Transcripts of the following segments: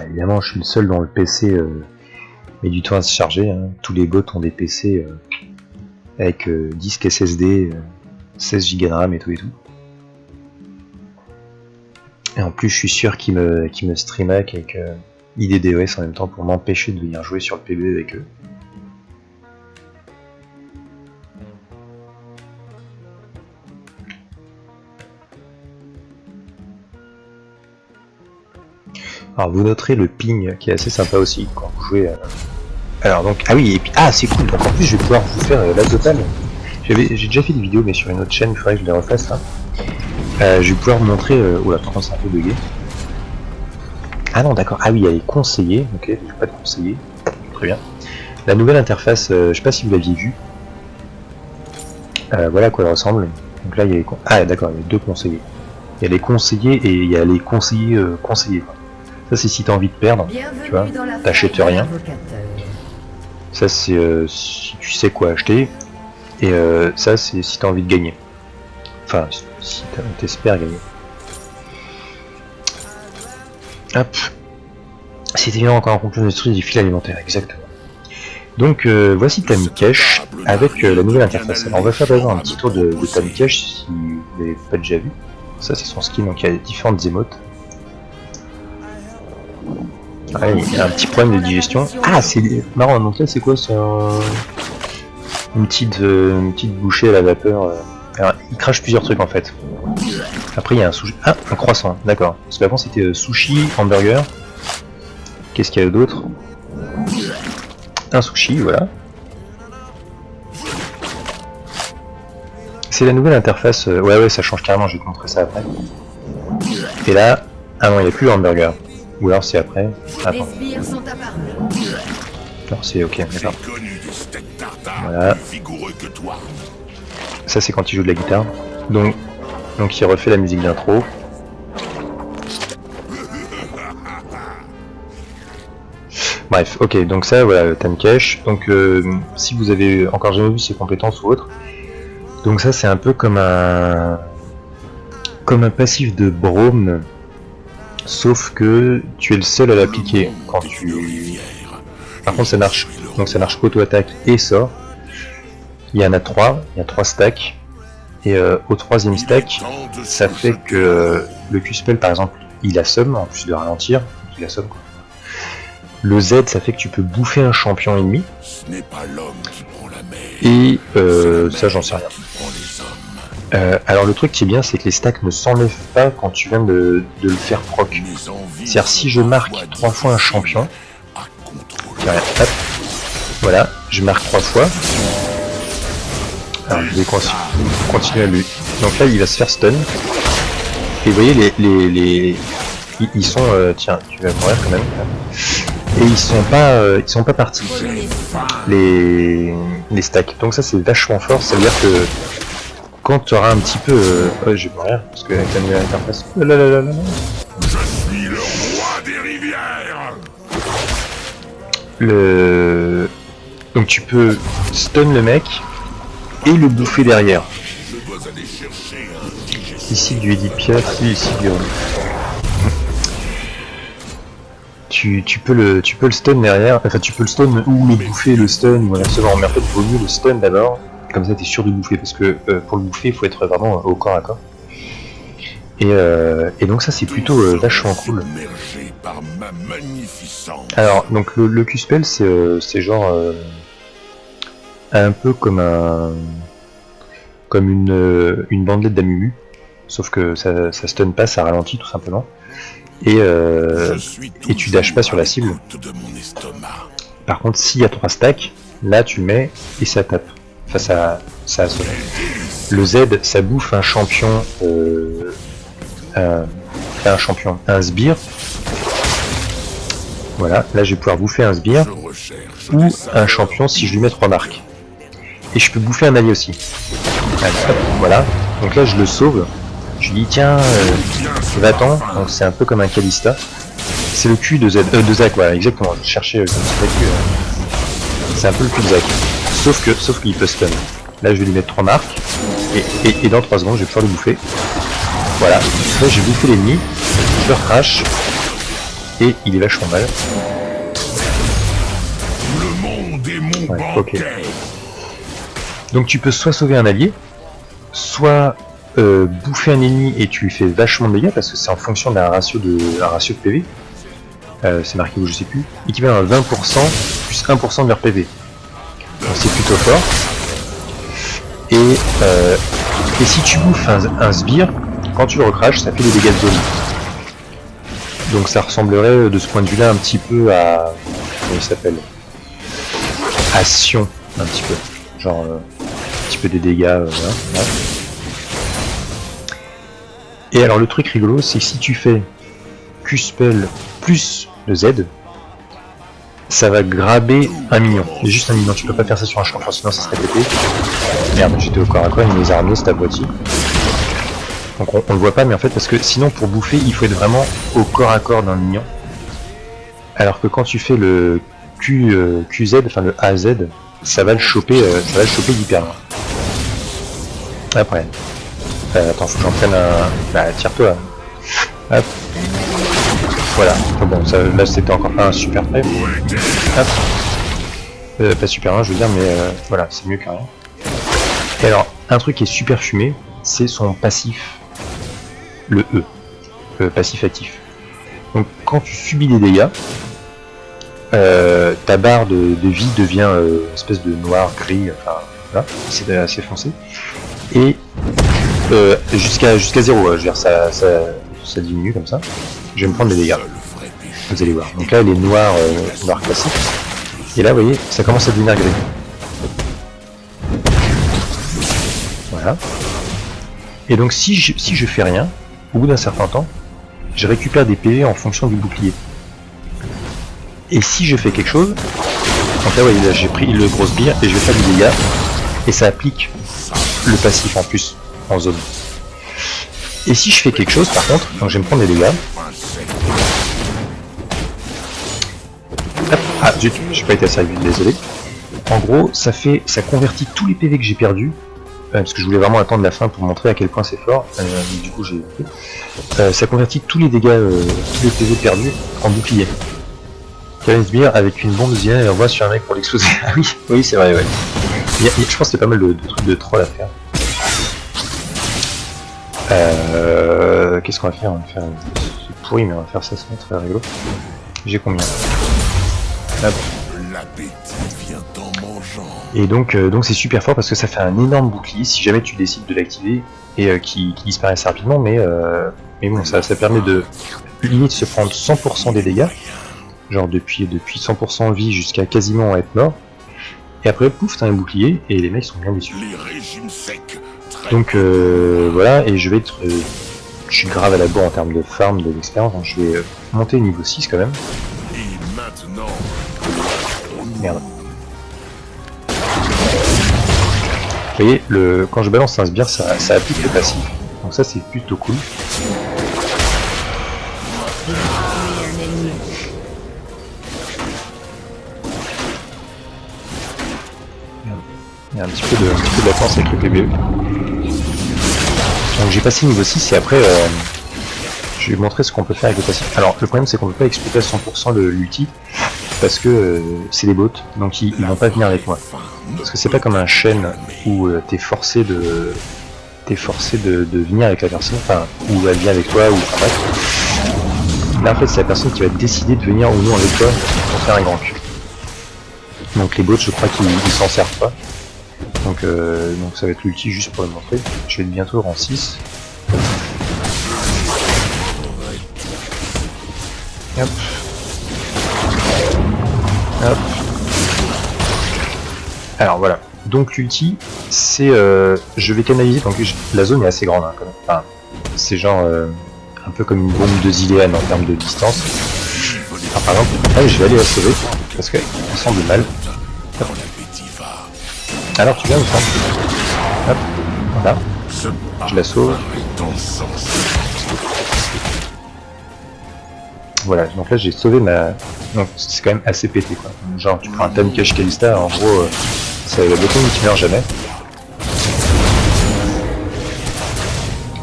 Évidemment, je suis le seul dont le PC met du temps à se charger. Hein. Tous les bots ont des PC avec disque SSD, 16 Go de RAM et tout. Et en plus, je suis sûr qu'ils me stream avec IDDoS en même temps pour m'empêcher de venir jouer sur le PB avec eux. Alors vous noterez le ping qui est assez sympa aussi quand vous jouez. Alors donc ah oui et puis c'est cool. Donc en plus je vais pouvoir vous faire la totale. J'ai déjà fait des vidéos mais sur une autre chaîne, il faudrait que je les refasse là. Je vais pouvoir vous montrer. Oula, par contre c'est un peu bugué. Ah non d'accord. Ah oui, elle est conseillée. Ok, je vais pas de conseiller. Très bien. La nouvelle interface, je sais pas si vous l'aviez vue. Voilà à quoi elle ressemble. Donc là il y a les d'accord, il y a deux conseillers. Il y a les conseillers et il y a les conseillers conseillers. Ça c'est si t'as envie de perdre, tu vois, t'achètes rien. Ça c'est si tu sais quoi acheter. Et ça c'est si t'as envie de gagner. Enfin, si t'espères gagner. Hop. C'est évidemment encore en complément de des fils alimentaires, exactement. Donc voici Tamikesh avec la nouvelle interface. Alors on va faire d'abord un petit tour de Tamikesh si vous l'avez pas déjà vu. Ça c'est son skin, donc il y a différentes émotes. Ouais, il y a un petit problème de digestion. Ah, c'est marrant, donc là c'est quoi? C'est une petite bouchée à la vapeur. Alors, il crache plusieurs trucs en fait. Après il y a un sushi. Ah, un croissant, d'accord. Parce qu'avant c'était sushi, hamburger. Qu'est-ce qu'il y a d'autre? Un sushi, voilà. C'est la nouvelle interface. Ouais, ça change carrément, je vais te montrer ça après. Et là, ah non, il n'y a plus le hamburger. Ou alors c'est après. Attends. Non, c'est ok, d'accord. Voilà. Ça c'est quand il joue de la guitare. Donc il refait la musique d'intro. Bref, ok, donc ça voilà, Tamikesh. Donc si vous avez encore jamais vu ses compétences ou autre, donc ça c'est un peu comme un passif de Braum. Sauf que tu es le seul à l'appliquer quand tu... Par contre ça marche. Donc ça marche auto-attaque et sort. Il y en a 3, il y a 3 stacks. Et au troisième stack, ça fait que le Q-spell par exemple, il assomme, en plus de ralentir, il assomme quoi. Le Z ça fait que tu peux bouffer un champion ennemi. Et ça j'en sais rien. Alors le truc qui est bien c'est que les stacks ne s'enlèvent pas quand tu viens de le faire proc. C'est-à-dire si je marque 3 fois un champion, hop, voilà, je marque 3 fois. Alors je vais continuer à lui. Donc là il va se faire stun. Et vous voyez ils sont tiens, tu vas mourir quand même. Et ils sont pas partis. Les stacks. Donc ça c'est vachement fort, ça veut dire que quand tu auras un petit peu... je vais mourir, parce que avec la nouvelle interface... Je suis le roi des rivières. Donc tu peux stun le mec et le bouffer derrière. Ici du Edith Piaf, ici du... Tu peux le stun derrière, enfin tu peux le stun ou le bouffer, le stun, ou inversement, mais en fait il vaut mieux le stun d'abord. Comme ça t'es sûr de le bouffer, parce que pour le bouffer il faut être vraiment au corps à corps. Et donc ça c'est plutôt vachement cool. Alors donc le Q-spell c'est genre un peu comme une bandelette d'Amumu, sauf que ça stun pas, ça ralentit tout simplement. Et tu dashes pas sur la cible. Par contre s'il y a 3 stacks, là tu le mets et ça tape. Enfin ça assomme. Le Z ça bouffe un champion un sbire. Voilà, là je vais pouvoir bouffer un sbire ou un champion si je lui mets 3 marques. Et je peux bouffer un allié aussi. Allez, hop, voilà, donc là je le sauve. Je lui dis tiens, va-t'en, donc c'est un peu comme un Kalista. C'est le cul de Zac, voilà, exactement, je cherchais c'est un peu le cul de Zac. Sauf qu'il peut stun. Là je vais lui mettre 3 marques, et dans 3 secondes je vais pouvoir le bouffer. Voilà, là j'ai bouffé l'ennemi, je le recrache, et il est vachement mal. Le monde est mon Ouais, banquet. ok. Donc tu peux soit sauver un allié, soit bouffer un ennemi et tu lui fais vachement de dégâts parce que c'est en fonction d'un ratio de PV. C'est marqué où je sais plus. Équivalent à 20% plus 1% de leur PV. Donc c'est plutôt fort. Et si tu bouffes un sbire, quand tu le recraches, ça fait des dégâts de zone. Donc ça ressemblerait de ce point de vue-là un petit peu à... Comment il s'appelle? À Sion, un petit peu. Genre un petit peu des dégâts, voilà. Et alors le truc rigolo, c'est que si tu fais Q-Spell plus le Z, ça va graber un minion. C'est juste un minion, tu peux pas faire ça sur un champ, sinon ça serait pété. Merde, j'étais au corps à corps, il me les a ramenés, cet abruti. Donc on le voit pas, mais en fait, parce que sinon pour bouffer, il faut être vraiment au corps à corps d'un minion. Alors que quand tu fais le QZ, enfin le AZ, ça va le choper hyper loin. Après. Attends, faut que j'en prenne un... Bah, tire-toi. Hop. Voilà. Oh, bon, ça, là, c'était encore pas un super trait. Hop. Pas super 1, je veux dire, mais voilà, c'est mieux que rien. Et alors, un truc qui est super fumé, c'est son passif. Le E. Le passif actif. Donc, quand tu subis des dégâts, ta barre de vie devient une espèce de noir, gris, enfin, voilà, c'est assez foncé. Et jusqu'à 0, je veux dire, ça diminue comme ça. Je vais me prendre des dégâts. Vous allez voir. Donc là, elle est noire, noir classique. Et là, vous voyez, ça commence à devenir gris. Voilà. Et donc, si je fais rien, au bout d'un certain temps, je récupère des PV en fonction du bouclier. Et si je fais quelque chose, donc là, vous voyez, là, j'ai pris le gros sbire et je vais faire du dégât. Et ça applique le passif en plus, en zone. Et si je fais quelque chose, par contre, donc je vais me prendre des dégâts. Hop. Ah zut, j'ai pas été assez vite, désolé. En gros, ça convertit tous les PV que j'ai perdus, parce que je voulais vraiment attendre la fin pour montrer à quel point c'est fort. Du coup, j'ai ça convertit tous les dégâts, tous les PV perdus en bouclier. Sbire avec une bombe de et envoie sur un mec pour l'exploser. Ah oui, oui, c'est vrai, ouais. Je pense qu'il y a pas mal de trucs de troll à faire. Qu'est-ce qu'on va faire? On va faire... C'est pourri, mais on va faire ça, c'est très rigolo. J'ai combien? Hop. Et donc c'est super fort parce que ça fait un énorme bouclier si jamais tu décides de l'activer et qui disparaît assez rapidement, mais bon, ça permet de limite se prendre 100% des dégâts, genre depuis 100% vie jusqu'à quasiment être mort. Et après, pouf, t'as un bouclier, et les mecs sont bien déçus. Donc voilà, et je vais être... je suis grave à la bourre en termes de farm, de l'expérience, donc je vais monter niveau 6 quand même. Merde. Vous voyez, quand je balance un sbire, ça applique le passif. Donc ça, c'est plutôt cool. Il y a un petit peu de latence avec le PBE. Donc j'ai passé niveau 6 et après je vais vous montrer ce qu'on peut faire avec le passif. Alors le problème c'est qu'on peut pas exploiter à 100% l'ulti parce que c'est des bots, donc ils vont pas venir avec moi. Parce que c'est pas comme un chêne où t'es forcé de venir avec la personne, enfin, ou elle vient avec toi, ou enfin bref. Là en fait c'est la personne qui va décider de venir ou non avec toi pour faire un grand cul. Donc les bots je crois qu'ils s'en servent pas. Donc ça va être l'ulti juste pour le montrer. Je vais être bientôt rang 6. Hop. Hop. Alors voilà. Donc l'ulti, c'est je vais canaliser, donc la zone est assez grande hein, quand même. Enfin, c'est genre un peu comme une bombe de Zilean en termes de distance. Alors, par exemple, là, je vais aller la sauver parce qu'elle semble mal. Hop. Alors tu viens ou pas? Hop, voilà. Je la sauve. Voilà, donc là j'ai sauvé ma... Donc c'est quand même assez pété quoi. Genre tu prends un Tankage Kalista, en gros c'est le bouton qui meurt jamais.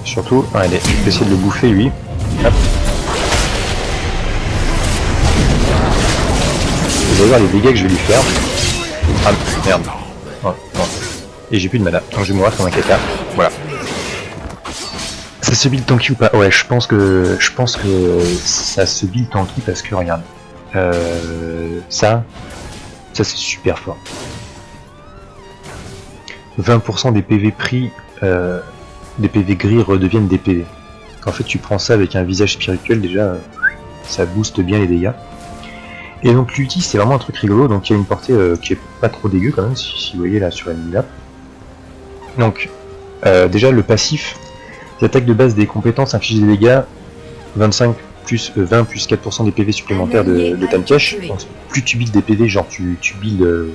Surtout, allez, je vais essayer de le bouffer lui. Hop. vous allez voir les dégâts que je vais lui faire. Ah merde. Oh, non. Et j'ai plus de mana, donc je vais mourir comme un caca. Voilà. Ça se build tanky ou pas? Ouais, je pense que ça se build tanky parce que regarde. Ça c'est super fort. 20% des PV pris, des PV gris redeviennent des PV. En fait, tu prends ça avec un visage spirituel, déjà, ça booste bien les dégâts. Et donc l'ulti, c'est vraiment un truc rigolo, donc il y a une portée qui est pas trop dégueu quand même, si vous voyez là sur la map. Donc, déjà le passif, les attaques de base des compétences infligent des dégâts, 25 plus 20 plus 4% des PV supplémentaires de Tamkesh. Donc plus tu builds des PV, genre tu builds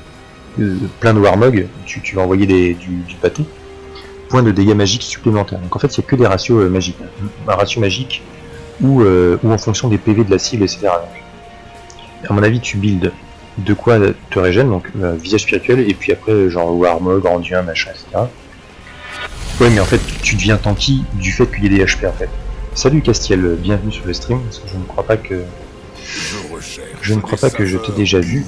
plein de Warmog, tu vas envoyer du pâté. Points de dégâts magiques supplémentaires. Donc en fait, il n'y a que des ratios magiques. Un ratio magique ou en fonction des PV de la cible, etc. Donc, à mon avis, tu builds de quoi te régène, donc visage spirituel, et puis après, genre Warmog, Anduin, machin, etc. Ouais, mais en fait, tu deviens tanky du fait qu'il y ait des HP en fait. Salut Castiel, bienvenue sur le stream, parce que je ne crois pas que je t'ai déjà vu.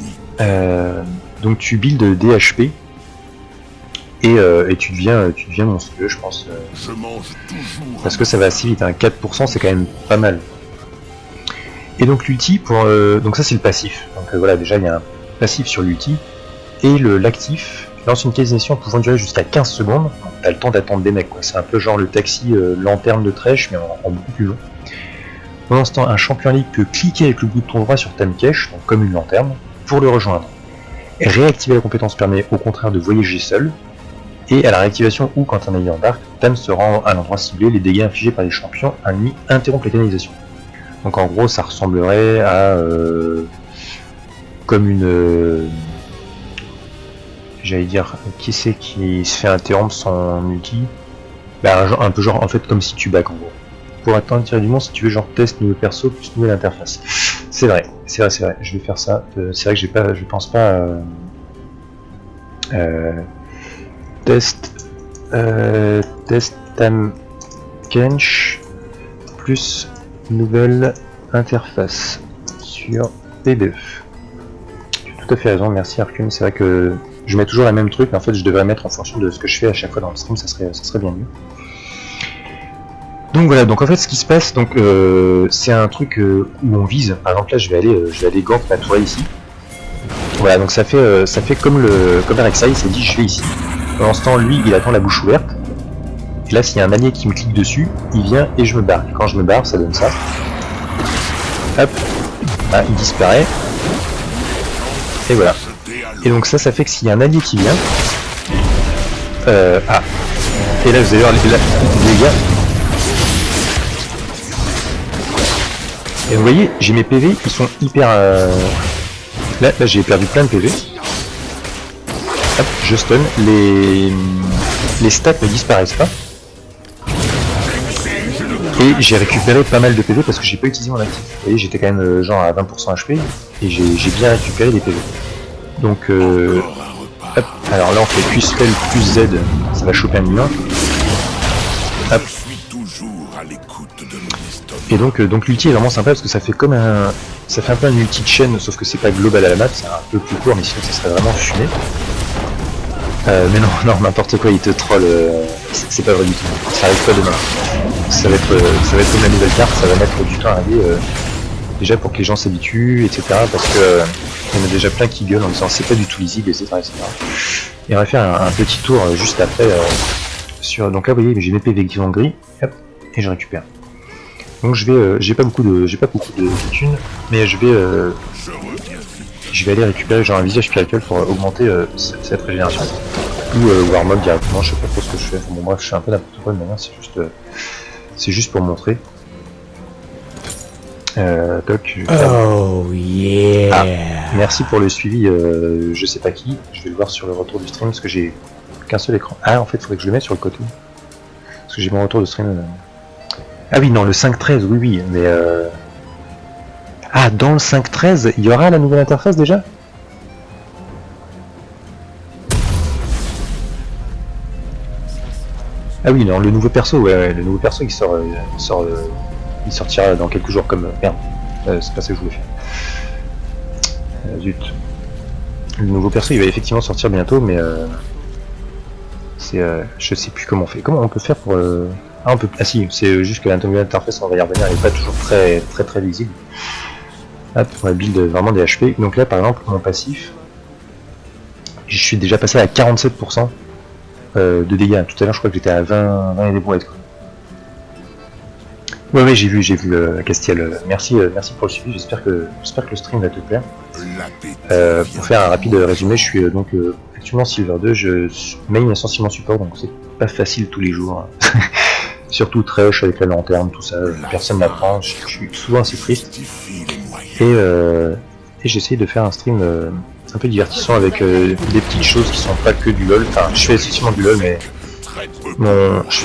Donc tu builds des HP. Et tu deviens monstrueux, je pense. Parce que ça va assez vite, hein. 4% c'est quand même pas mal. Et donc l'ulti, donc ça c'est le passif. Donc voilà, déjà il y a un passif sur l'ulti. Et l'actif lance une qualisation pouvant durer jusqu'à 15 secondes. T'as le temps d'attendre des mecs, quoi. C'est un peu genre le taxi lanterne de Thresh, mais en beaucoup plus long. Pendant ce temps, un champion ligue peut cliquer avec le bouton droit sur Tamkesh, donc comme une lanterne, pour le rejoindre. Et réactiver la compétence permet au contraire de voyager seul. Et à la réactivation ou quand un allié embarque, Tam se rend à l'endroit ciblé, les dégâts infligés par les champions ennemis interrompent la canalisation. Donc en gros ça ressemblerait à comme une j'allais dire, qui c'est qui se fait interrompre son ulti? Bah un peu genre en fait comme si tu back en gros. Pour atteindre tirer du monde, si tu veux genre test nouveau perso plus nouvelle interface. C'est vrai, je vais faire ça. C'est vrai que je pense pas test Tamkesh plus nouvelle interface sur PBE. Tu as tout à fait raison, merci Arcune. C'est vrai que je mets toujours la même truc, mais en fait je devrais mettre en fonction de ce que je fais à chaque fois dans le stream, ça serait bien mieux. Donc voilà, donc en fait ce qui se passe, donc c'est un truc où on vise. Par exemple là je vais aller gank ma tour ici. Voilà, donc ça fait comme Rek'Sai, il s'est dit je vais ici. Pendant ce temps, lui, il attend la bouche ouverte. Et là, s'il y a un allié qui me clique dessus, il vient et je me barre. Et quand je me barre, ça donne ça. Hop. Ah, il disparaît. Et voilà. Et donc ça fait que s'il y a un allié qui vient... Ah. Et là, vous allez voir les dégâts. Et vous voyez, j'ai mes PV, ils sont hyper... Là j'ai perdu plein de PV. Hop, je stun, les stats ne disparaissent pas. Et j'ai récupéré pas mal de PV parce que j'ai pas utilisé mon actif. Vous voyez, j'étais quand même genre à 20% HP et j'ai bien récupéré des PV. Donc hop, alors là on fait Q-Spell plus Z, ça va choper un humain. Hop. Et donc l'ulti est vraiment sympa parce que ça fait comme ça fait un peu un ulti de chaîne, sauf que c'est pas global à la map, c'est un peu plus court, mais sinon ça serait vraiment fumé. Mais non, n'importe quoi, il te troll, c'est pas vrai du tout, ça arrive pas demain. Ça va être comme la nouvelle carte, ça va mettre du temps à arriver, déjà pour que les gens s'habituent, etc. Parce que il y en a déjà plein qui gueulent en disant c'est pas du tout lisible, etc. Et on va faire un petit tour juste après, donc là vous voyez, j'ai mes PV qui sont gris, hop, et je récupère. Donc je vais, j'ai pas beaucoup de thunes, mais je vais aller récupérer genre un visage spirituel pour augmenter cette régénération. Ou Warmog directement, je sais pas trop ce que je fais. Bon bref, je fais un peu n'importe quoi de manière, c'est juste pour montrer. Toc, oh yeah. Ah, merci pour le suivi, je sais pas qui, je vais le voir sur le retour du stream parce que j'ai qu'un seul écran. Ah en fait il faudrait que je le mette sur le côté. Parce que j'ai mon retour de stream. Ah oui non, le 5.13, oui, mais ah, dans le 5.13, il y aura la nouvelle interface déjà? Ah oui, non, le nouveau perso, ouais, le nouveau perso il sortira dans quelques jours comme... Merde, c'est pas ça que je voulais faire. Zut. Le nouveau perso il va effectivement sortir bientôt, mais je sais plus comment on fait. Comment on peut faire pour... Ah, on peut... Ah si, c'est juste que l'interface, on va y revenir, elle est pas toujours très lisible. Hop, on va build vraiment des HP. Donc là par exemple, mon passif, je suis déjà passé à 47% de dégâts. Tout à l'heure je crois que j'étais à 20 et des brouettes. Ouais, j'ai vu Castiel. Merci pour le suivi, j'espère que le stream va te plaire. Pour faire un rapide résumé, je suis donc actuellement Silver 2, je main essentiellement support, donc c'est pas facile tous les jours. Surtout Trush avec la lanterne, tout ça, personne n'apprend, je suis souvent assez triste. Et j'essaye de faire un stream un peu divertissant avec des petites choses qui sont pas que du LOL. Enfin, je fais essentiellement du LOL, mais je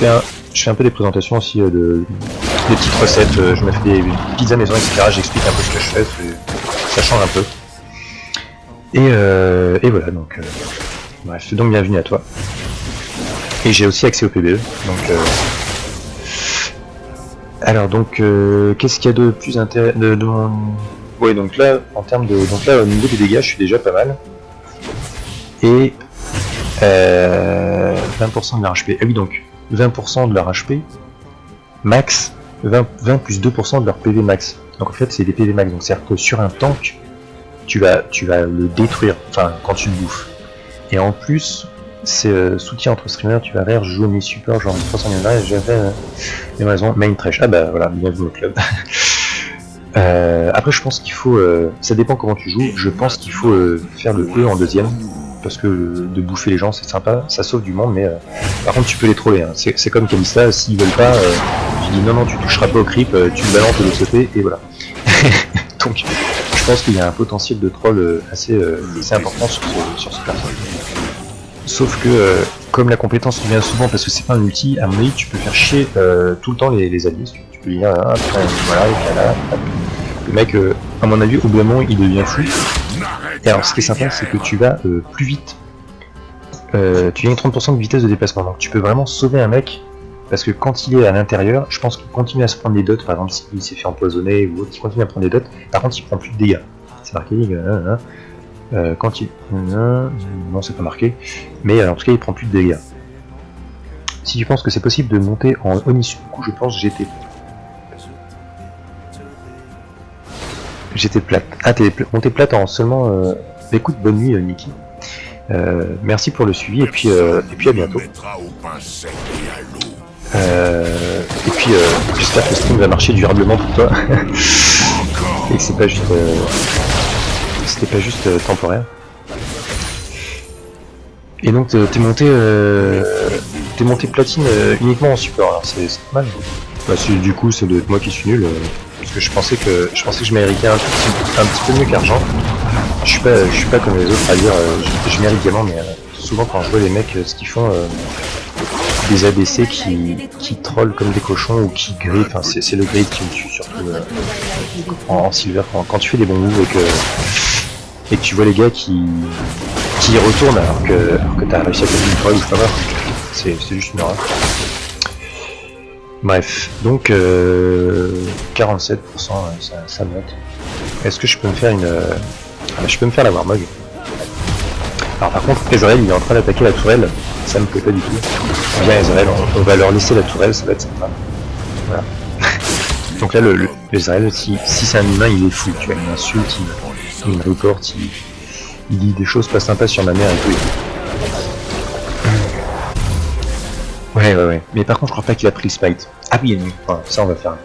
fais un peu des présentations aussi des petites recettes, je me fais des pizzas maison, etc. J'explique un peu ce que je fais, ça change un peu. Et voilà, donc bref, donc bienvenue à toi. Et j'ai aussi accès au PBE, donc alors donc qu'est-ce qu'il y a de plus intéressant ouais, donc là en termes de au niveau des dégâts je suis déjà pas mal. Et 20% de leur HP. Ah oui, donc 20% de leur HP max, 20 plus 2% de leur PV max. Donc en fait c'est des PV max, donc c'est-à-dire que sur un tank tu vas le détruire, enfin quand tu le bouffes. Et en plus c'est soutien entre streamers, tu vas rire, jaune et super, genre 300 000 et j'avais des raisons, main trash. Ah bah voilà, bienvenue au club. Après je pense qu'il faut, ça dépend comment tu joues, je pense qu'il faut faire le E en deuxième. Parce que de bouffer les gens c'est sympa, ça sauve du monde, mais par contre tu peux les troller, hein. C'est comme Kalista, s'ils veulent pas, tu dis non tu toucheras pas au creep, tu le balances de l'autre côté et voilà. Donc je pense qu'il y a un potentiel de troll assez important sur ce personnage. Sauf que comme la compétence revient souvent parce que c'est pas un ulti, à mon avis tu peux faire chier tout le temps les alliés, tu peux dire voilà, et puis là, le mec à mon avis au bout d'un moment il devient fou. Et alors ce qui est sympa c'est que tu vas plus vite, tu gagnes 30% de vitesse de déplacement, donc tu peux vraiment sauver un mec, parce que quand il est à l'intérieur, je pense qu'il continue à se prendre des dots, par exemple s'il s'est fait empoisonner ou autre, il continue à prendre des dots, par contre il prend plus de dégâts, c'est marqué, quand il... non c'est pas marqué, mais en tout cas il prend plus de dégâts. Si tu penses que c'est possible de monter en Onisu, du coup je pense j'étais plate. Ah t'es monté plate en seulement... Écoute, bonne nuit Niki. Merci pour le suivi et puis à bientôt. Et puis j'espère que le stream va marcher durablement pour toi. Et que c'est pas juste... c'était pas juste temporaire. Et donc t'es monté platine uniquement en support, alors c'est pas mal. Bah, du coup c'est de moi qui suis nul, parce que je pensais que je méritais un petit peu mieux qu'argent. Je suis pas comme les autres à dire je mérite diamant, mais souvent quand je vois les mecs ce qu'ils font, des ADC qui trollent comme des cochons ou qui grillent, enfin c'est le grille qui me tue surtout en silver, quand tu fais des bons moves et que tu vois les gars qui retournent alors que t'as réussi à faire une fois ou pas mal, c'est juste une horreur. Bref, donc 47%, ça monte. Est-ce que je peux me faire je peux me faire la Warmog. Alors par contre, Ezreal il est en train d'attaquer la tourelle, ça me plaît pas du tout. Bien Ezreal, on va leur laisser la tourelle, ça va être sympa. Voilà. Donc là, le Ezreal, si c'est un humain, il est fou, tu vois, il m'insulte, il me reporte, il dit des choses pas sympas sur ma mère et tout. Ouais. Mais par contre, je crois pas qu'il a pris le spite. Ah oui, enfin, ça on va faire.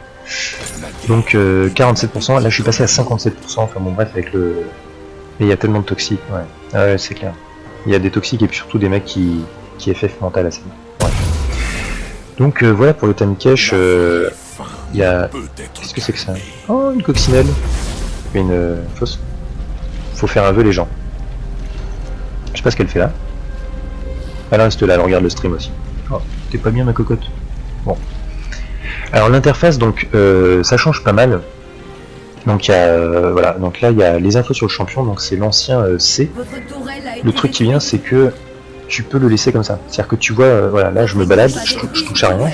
Donc 47%, là je suis passé à 57%, enfin bon bref avec le... Et il y a tellement de toxiques, ouais. Ah ouais, c'est clair. Il y a des toxiques et puis surtout des mecs qui FF mental assez. Bref. Donc voilà pour le time cache, il y a... Qu'est-ce que c'est que ça? Oh, une coccinelle. Une fausse. Faut faire un vœu les gens. Je sais pas ce qu'elle fait là. Elle reste là, elle regarde le stream aussi. Oh, t'es pas bien ma cocotte. Bon. Alors l'interface, donc ça change pas mal. Donc il y a voilà, donc là il y a les infos sur le champion, donc c'est l'ancien C. Le truc qui vient, c'est que tu peux le laisser comme ça. C'est-à-dire que tu vois, voilà, là je me balade, je touche à rien.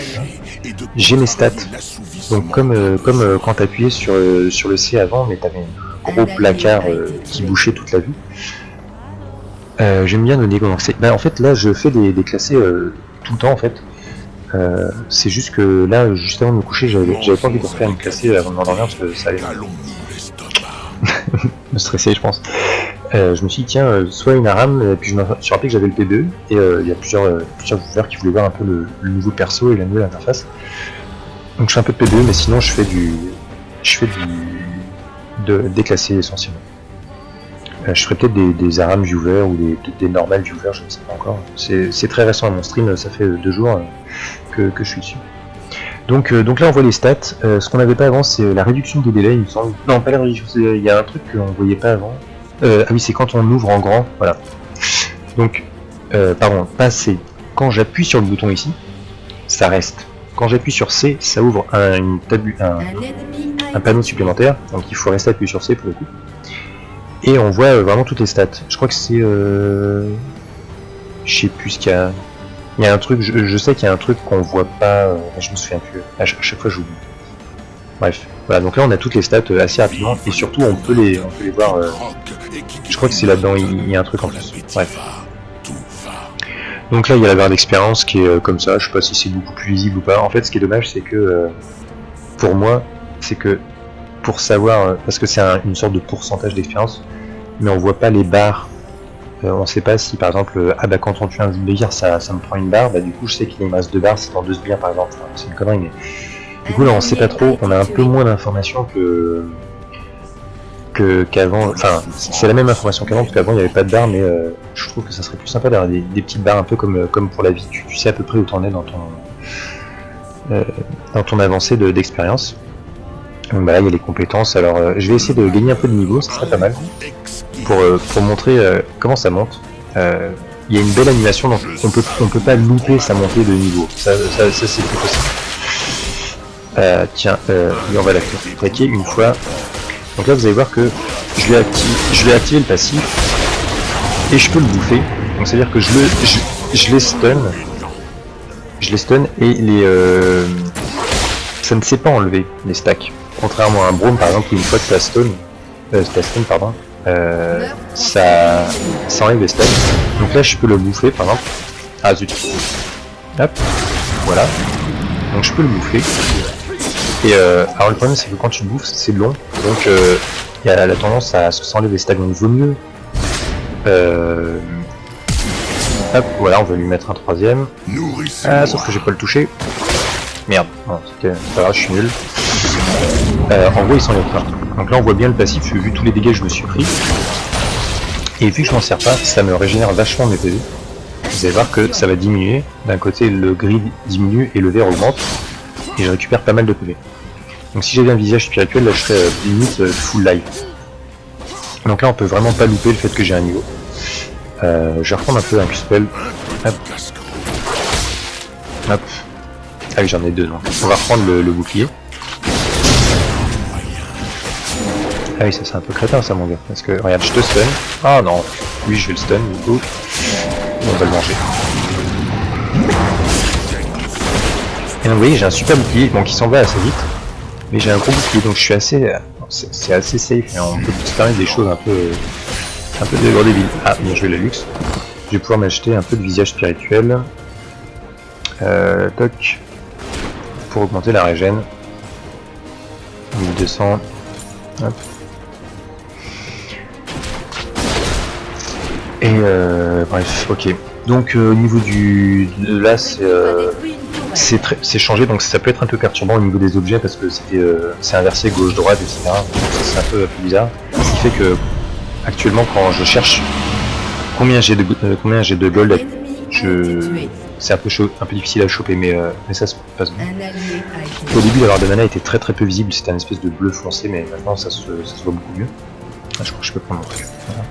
J'ai mes stats. Donc comme quand t'appuyais sur le C avant, mais t'avais gros placard qui bouchait toute la vue. J'aime bien donner comment c'est. Bah, en fait là je fais des classés tout le temps en fait. C'est juste que là juste avant de me coucher j'avais pas envie de refaire une classée avant de m'endormir parce que ça allait me stresser je pense. Je me suis dit tiens soit une ARAM et puis je me suis rappelé que j'avais le P2 et il y a plusieurs viewers qui voulaient voir un peu le nouveau perso et la nouvelle interface. Donc je fais un peu de P2 mais sinon je fais des classés essentiellement. Je ferai peut-être des ARAM viewers ou des normal viewers, je ne sais pas encore. C'est très récent à mon stream, ça fait 2 jours que je suis dessus. Donc là on voit les stats. Ce qu'on n'avait pas avant c'est la réduction des délais il me semble. Non pas la réduction, il y a un truc qu'on ne voyait pas avant. Ah oui c'est quand on ouvre en grand, voilà. Donc, pardon, pas C. Quand j'appuie sur le bouton ici, ça reste. Quand j'appuie sur C, ça ouvre un panneau supplémentaire, donc il faut rester appuyé sur C pour le coup. Et on voit vraiment toutes les stats. Je crois que c'est... je sais plus ce qu'il y a... Il y a un truc, je sais qu'il y a un truc qu'on voit pas, je me souviens plus. À chaque fois j'oublie. Bref, voilà, donc là on a toutes les stats assez rapidement, et surtout on peut les voir... je crois que c'est là-dedans, il y a un truc en plus. Bref. Donc là il y a la barre d'expérience qui est comme ça, je sais pas si c'est beaucoup plus visible ou pas. En fait ce qui est dommage c'est que, pour moi, c'est que pour savoir, parce que c'est une sorte de pourcentage d'expérience, mais on voit pas les barres, on sait pas si par exemple, ah bah quand on tue un sbire ça me prend une barre, bah du coup je sais qu'il me reste 2 barres, c'est dans 2 sbires par exemple, enfin, c'est une connerie mais... Du coup là on sait pas trop, on a un peu moins d'informations qu'avant, enfin c'est la même information qu'avant, parce qu'avant il n'y avait pas de barre, mais je trouve que ça serait plus sympa d'avoir des petites barres un peu comme pour la vie, tu sais à peu près où t'en es dans ton avancée d'expérience. Donc bah là il y a les compétences, alors je vais essayer de gagner un peu de niveau, ça serait pas mal, pour montrer comment ça monte. Il y a une belle animation, donc on peut pas louper sa montée de niveau, ça c'est plus possible. Tiens, et on va l'attaquer une fois. Donc là vous allez voir que je vais activer le passif, et je peux le bouffer, donc c'est à dire que je les stun, et ça ne sait pas enlever les stacks. Contrairement à un Braum par exemple, où une fois que tu as stun, ça enlève les stacks. Donc là je peux le bouffer par exemple. Ah zut. Hop, voilà. Donc je peux le bouffer. Et alors le problème c'est que quand tu le bouffes c'est long, donc il y a la tendance à s'enlever les stacks, donc il vaut mieux. Hop, voilà, on va lui mettre un troisième. Ah, sauf que j'ai pas le touché. Merde, bon, c'était pas grave, je suis nul. En gros, il s'enlève pas. Donc là, on voit bien le passif, vu tous les dégâts que je me suis pris. Et vu que je m'en sers pas, ça me régénère vachement mes PV. Vous allez voir que ça va diminuer. D'un côté, le gris diminue et le vert augmente. Et je récupère pas mal de PV. Donc si j'avais un visage spirituel, là je serais limite full life. Donc là, on peut vraiment pas louper le fait que j'ai un niveau. Je vais reprendre un peu un Q-spell. Hop. Hop. Ah oui, j'en ai 2 donc. On va reprendre le bouclier. Ah oui, ça c'est un peu crétin ça mon gars. Parce que regarde, je te stun. Ah non, lui je vais le stun du coup. On va le manger. Et donc vous voyez, j'ai un super bouclier, bon qui s'en va assez vite. Mais j'ai un gros bouclier, donc je suis assez... c'est assez safe et on peut se permettre des choses un peu débiles. Ah, bien joué la luxe. Je vais pouvoir m'acheter un peu de visage spirituel. Toc. Pour augmenter la régène. 1200. Hop. Et bref, ok. Donc au niveau de là c'est changé, donc ça peut être un peu perturbant au niveau des objets parce que c'est inversé gauche-droite, etc. C'est un peu bizarre. Ce qui fait que actuellement quand je cherche combien j'ai de gold, c'est un peu difficile à choper, mais ça se passe bien. Au début l'avoir de mana était très peu visible, c'était un espèce de bleu foncé, mais maintenant ça se voit beaucoup mieux. Ah, je crois que je peux prendre mon truc. Voilà.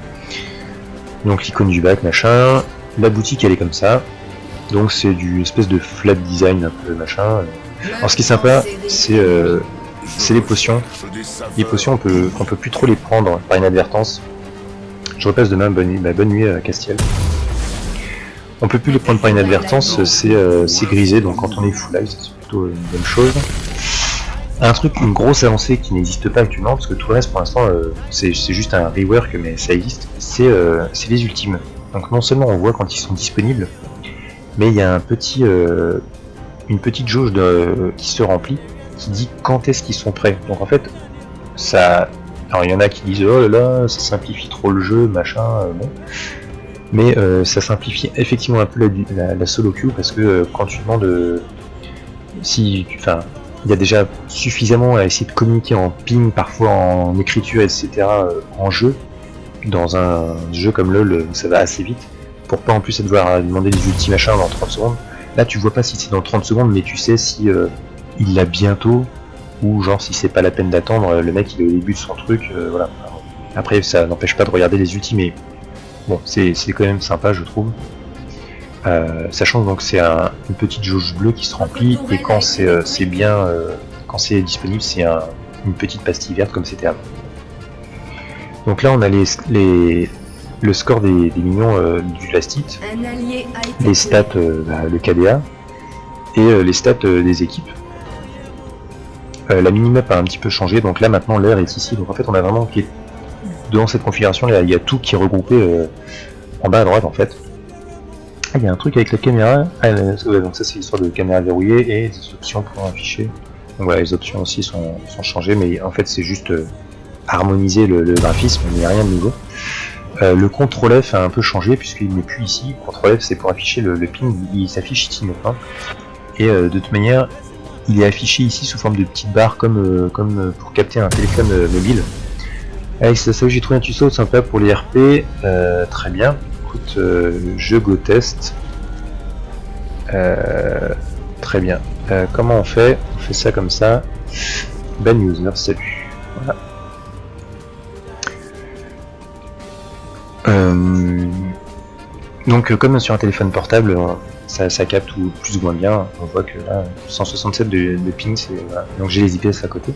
Donc l'icône du bac, machin. La boutique elle est comme ça. Donc c'est du espèce de flat design un peu machin. Alors ce qui est sympa, c'est les potions. Les potions on peut plus trop les prendre par inadvertance. Je repasse demain, bonne nuit à Castiel. On peut plus les prendre par inadvertance, c'est grisé, donc quand on est full life c'est plutôt une bonne chose. Un truc, une grosse avancée qui n'existe pas actuellement, parce que tout le reste pour l'instant c'est juste un rework, mais ça existe, c'est les ultimes. Donc non seulement on voit quand ils sont disponibles, mais il y a une petite jauge qui se remplit, qui dit quand est-ce qu'ils sont prêts. Donc en fait, ça... Alors il y en a qui disent oh là là, ça simplifie trop le jeu, machin, bon. Mais ça simplifie effectivement un peu la solo queue, parce que quand tu demandes enfin, il y a déjà suffisamment à essayer de communiquer en ping, parfois en écriture, etc. En jeu. Dans un jeu comme LoL, ça va assez vite. Pour pas en plus devoir demander des ulti machin dans 30 secondes. Là, tu vois pas si c'est dans 30 secondes, mais tu sais si il l'a bientôt, ou genre si c'est pas la peine d'attendre, le mec il est au début de son truc, voilà. Après, ça n'empêche pas de regarder les ultis, mais bon, c'est quand même sympa, je trouve. Sachant donc c'est une petite jauge bleue qui se remplit, et quand c'est bien, quand c'est disponible, c'est une petite pastille verte comme c'était avant. Donc là on a le score des minions du lastite, les stats, le KDA, et les stats des équipes. La minimap a un petit peu changé, donc là maintenant l'air est ici, donc en fait on a vraiment dans cette configuration là, il y a tout qui est regroupé en bas à droite en fait. Ah, il y a un truc avec la caméra, donc ça c'est l'histoire de caméra verrouillée et des options pour afficher. Donc voilà, les options aussi sont changées, mais en fait c'est juste harmoniser le graphisme, il n'y a rien de nouveau. Le CTRL F a un peu changé puisqu'il n'est plus ici. CTRL F c'est pour afficher le ping, il s'affiche ici maintenant. Et de toute manière, il est affiché ici sous forme de petite barre comme pour capter un téléphone mobile. Allez, c'est ça que j'ai trouvé un tuto sympa pour les RP, très bien. Écoute, je go test. Très bien. Comment on fait? On fait ça comme ça. Ban user, salut. Voilà. Donc comme sur un téléphone portable, ça capte plus ou moins bien. On voit que là, 167 de ping, voilà. Donc j'ai les IPS à côté.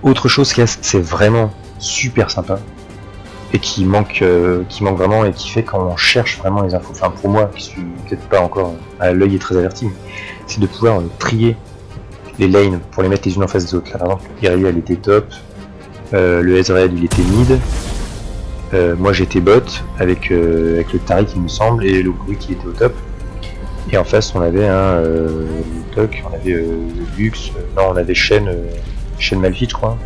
Autre chose qui c'est vraiment super sympa et qui manque vraiment, et qui fait qu'on cherche vraiment les infos. Enfin pour moi, qui suis peut-être pas encore à l'œil très averti, c'est de pouvoir trier les lanes pour les mettre les unes en face des autres. Là, par exemple, Irelia elle était top, le Ezreal il était mid. Moi j'étais bot avec le Taric il me semble, et le Goury qui était au top. Et en face on avait un Toc, on avait Lux, non on avait Shen Malphite je crois.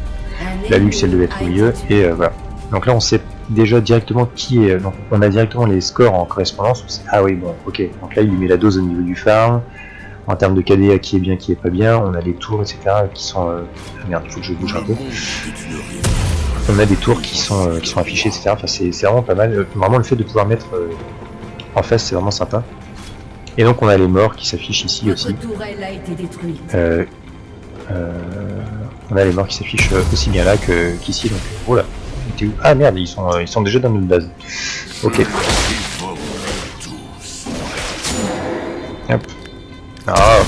La Lux elle devait être au milieu, et voilà. Donc là on sait déjà directement qui est, donc on a directement les scores en correspondance, on sait, ah oui bon ok, donc là il met la dose au niveau du farm, en termes de KDA qui est bien, qui est pas bien, on a les tours etc qui sont, ah merde il faut que je bouge un peu. On a des tours qui sont affichés, etc. Enfin, c'est vraiment pas mal. Vraiment, le fait de pouvoir mettre en face, c'est vraiment sympa. Et donc, on a les morts qui s'affichent ici aussi. On a les morts qui s'affichent aussi bien là qu'ici. Donc, oh là, t'es où? Ah merde, ils sont déjà dans notre base. Ok. Hop. Ah.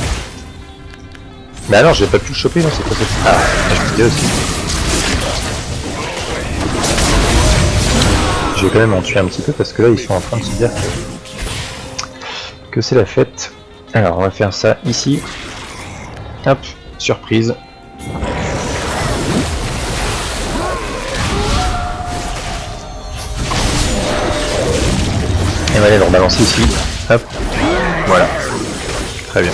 Mais alors, j'ai pas pu le choper, non? C'est pas ça. Ah, je me disais aussi. Je vais quand même en tuer un petit peu parce que là ils sont en train de se dire que c'est la fête. Alors on va faire ça ici. Hop, surprise. Et on va aller leur balancer ici. Hop, voilà. Très bien.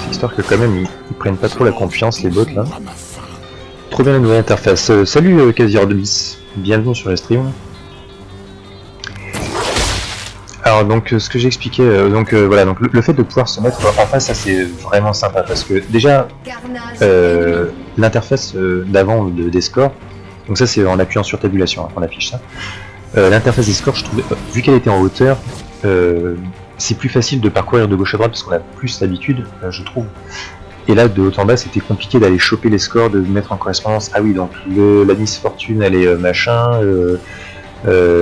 C'est histoire que quand même ils prennent pas trop la confiance les bots là. Trop bien la nouvelle interface. Salut Casir 2000. Bienvenue sur le stream. Alors donc ce que j'expliquais, voilà, donc le fait de pouvoir se mettre en face, ça c'est vraiment sympa parce que déjà l'interface d'avant des scores, donc ça c'est en appuyant sur tabulation qu'on affiche ça. L'interface des scores, je trouvais, vu qu'elle était en hauteur, c'est plus facile de parcourir de gauche à droite parce qu'on a plus l'habitude, je trouve. Et là, de haut en bas, c'était compliqué d'aller choper les scores, de mettre en correspondance. Ah oui, donc la Miss Fortune, elle est machin, le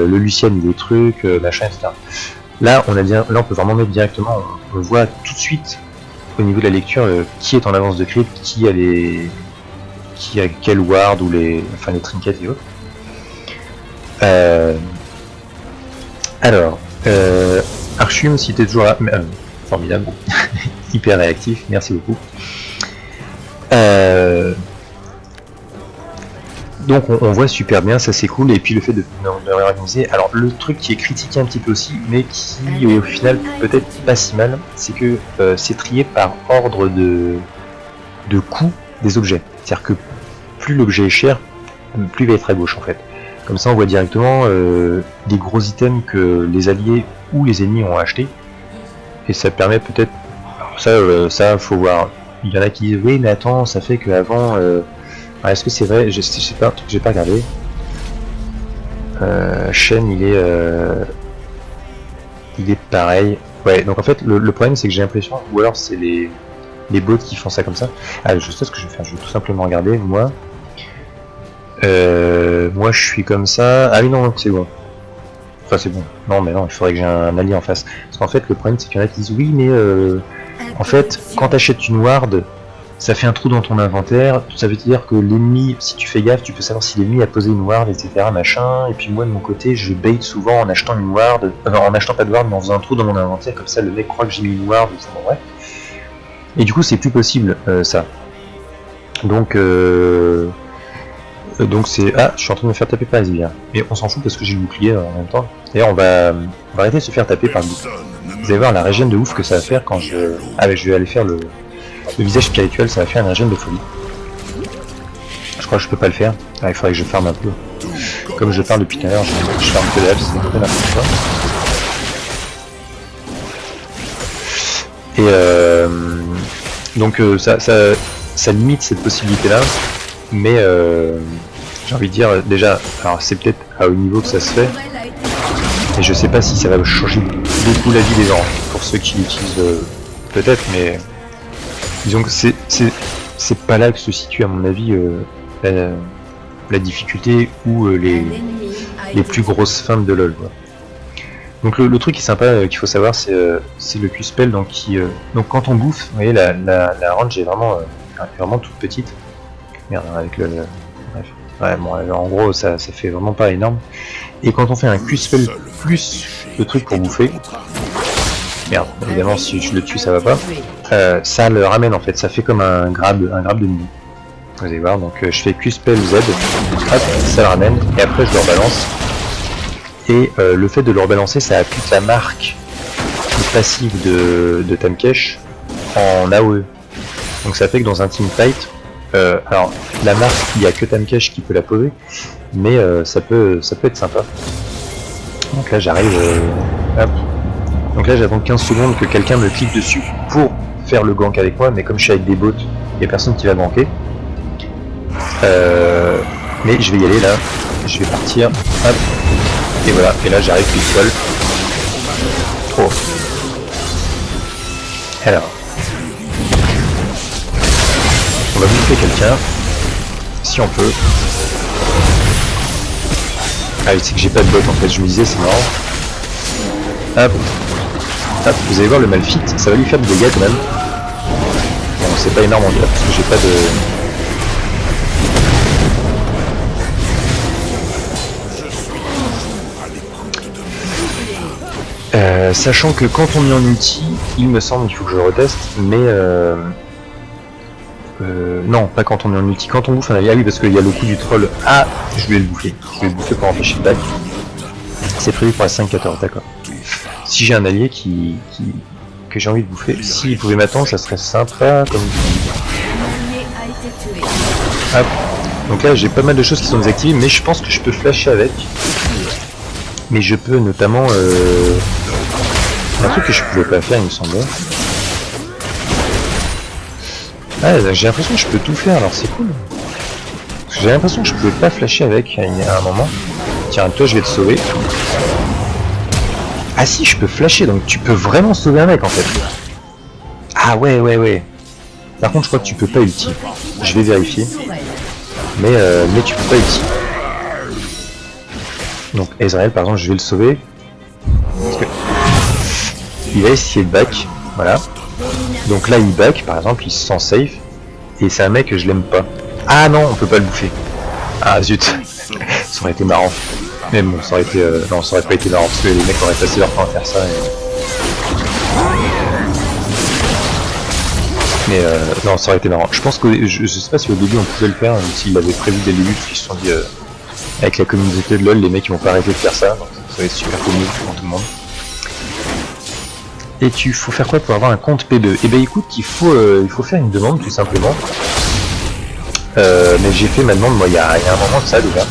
Lucien, il est truc, machin, etc. Là, on peut vraiment mettre directement, on voit tout de suite, au niveau de la lecture, qui est en avance de crit, qui a quel ward, ou les trinkets et autres. Alors, Archum, si t'es toujours là, formidable, hyper réactif, merci beaucoup. Donc on voit super bien, ça c'est cool, et puis le fait de réorganiser. Alors le truc qui est critiqué un petit peu aussi, mais qui au final peut-être pas si mal, c'est que c'est trié par ordre de coût des objets. C'est-à-dire que plus l'objet est cher, plus il va être à gauche en fait. Comme ça on voit directement des gros items que les alliés ou les ennemis ont achetés, et ça permet peut-être... ça faut voir. Il y en a qui disent oui mais attends, ça fait qu'avant... est-ce que c'est vrai? Je sais pas, un truc que j'ai pas regardé. Shen il est pareil. Ouais, donc en fait le problème c'est que j'ai l'impression, ou alors c'est les bots qui font ça comme ça. Ah, je sais ce que je vais faire, je vais tout simplement regarder. Moi je suis comme ça. Ah oui non, c'est bon. Enfin c'est bon. Non mais non, il faudrait que j'ai un allié en face. Parce qu'en fait le problème c'est qu'il y en a qui disent oui mais en fait quand t'achètes une ward, ça fait un trou dans ton inventaire, ça veut dire que l'ennemi, si tu fais gaffe, tu peux savoir si l'ennemi a posé une ward, etc. machin, et puis moi de mon côté, je bait souvent en achetant une ward, en achetant pas de ward, mais en faisant un trou dans mon inventaire, comme ça le mec croit que j'ai mis une ward, ou ça, bon, ouais. Et du coup c'est plus possible, ça. Donc c'est... Ah, je suis en train de me faire taper par les Esbires. Mais on s'en fout parce que j'ai le bouclier en même temps. D'ailleurs on va arrêter de se faire taper par le bouclier. Vous allez voir la régène de ouf que ça va faire quand je... Ah mais je vais aller faire le visage spirituel, ça va faire une régène de folie. Je crois que je peux pas le faire. Ah, il faudrait que je farme un peu. Comme je parle depuis tout à l'heure, je farme que d'abs, c'est un peu n'importe quoi. Et donc ça limite cette possibilité-là, mais j'ai envie de dire déjà, alors c'est peut-être à haut niveau que ça se fait, et je sais pas si ça va changer beaucoup la vie des gens, pour ceux qui l'utilisent peut-être, mais disons que c'est pas là que se situe à mon avis la difficulté ou les plus grosses fins de LoL, quoi. Donc le truc qui est sympa qu'il faut savoir c'est le Q-spell, donc donc quand on bouffe, vous voyez la range est vraiment toute petite. Merde, avec le bref. Ouais, bon, en gros ça fait vraiment pas énorme. Et quand on fait un Q-spell plus le truc pour bouffer, merde, évidemment si je le tue ça va pas. Ça le ramène en fait, ça fait comme un grab de mini. Vous allez voir, donc je fais Q-spell Z, hop, ça le ramène, et après je le rebalance. Et le fait de le rebalancer, ça applique la marque passive de Tamkesh en AOE. Donc ça fait que dans un team fight, alors la marque, il n'y a que Tamkesh qui peut la poser, mais ça peut être sympa. Donc là j'arrive, hop. Donc là j'attends 15 secondes que quelqu'un me clique dessus pour faire le gank avec moi, mais comme je suis avec des bots, il n'y a personne qui va ganker. Mais je vais y aller là, je vais partir, hop. Et voilà, et là j'arrive tout seul. Oh. Alors. On va bouffer quelqu'un. Si on peut. Ah oui, c'est que j'ai pas de bot en fait, je me disais c'est marrant. Hop. Hop, vous allez voir le Malphite, ça va lui faire des dégâts quand même. Bon, c'est pas énorme en fait, parce que j'ai pas de... Sachant que quand on est en ulti, il me semble qu'il faut que je le reteste, mais non, pas quand on est en ulti, quand on bouffe un allié. Ah oui, parce qu'il y a le coup du troll. Ah, je voulais le bouffer. Je voulais le bouffer pour empêcher le back. C'est prévu pour la 5-14, d'accord. Si j'ai un allié que j'ai envie de bouffer, s'il pouvait m'attendre, ça serait sympa comme... Hop. Donc là, j'ai pas mal de choses qui sont désactivées, mais je pense que je peux flasher avec. Mais je peux notamment... un truc que je pouvais pas faire, il me semblait. Ah, j'ai l'impression que je peux tout faire, alors c'est cool. Parce que j'ai l'impression que je pouvais pas flasher avec à un moment. Tiens, toi je vais te sauver. Ah si, je peux flasher, donc tu peux vraiment sauver un mec en fait. Ah ouais. Par contre, je crois que tu peux pas ulti. Je vais vérifier. Mais tu peux pas ulti. Donc Ezreal par exemple, je vais le sauver. Parce que il va essayer de back, voilà. Donc là il back par exemple, il se sent safe. Et c'est un mec que je l'aime pas. Ah non, on peut pas le bouffer. Ah zut. Ça aurait été marrant. Mais bon, ça aurait été... non, ça aurait pas été marrant parce que les mecs auraient passé leur temps à faire ça. Mais non, ça aurait été marrant. Je pense que je sais pas si au début on pouvait le faire, s'ils l'avaient prévu dès le début, parce qu'ils se sont dit avec la communauté de LoL, les mecs ils vont pas arrêter de faire ça, donc ça va être super cool pour tout le monde. Et tu faut faire quoi pour avoir un compte P2? Eh ben écoute, il faut faire une demande tout simplement. Mais j'ai fait ma demande moi il y a un moment de ça déjà.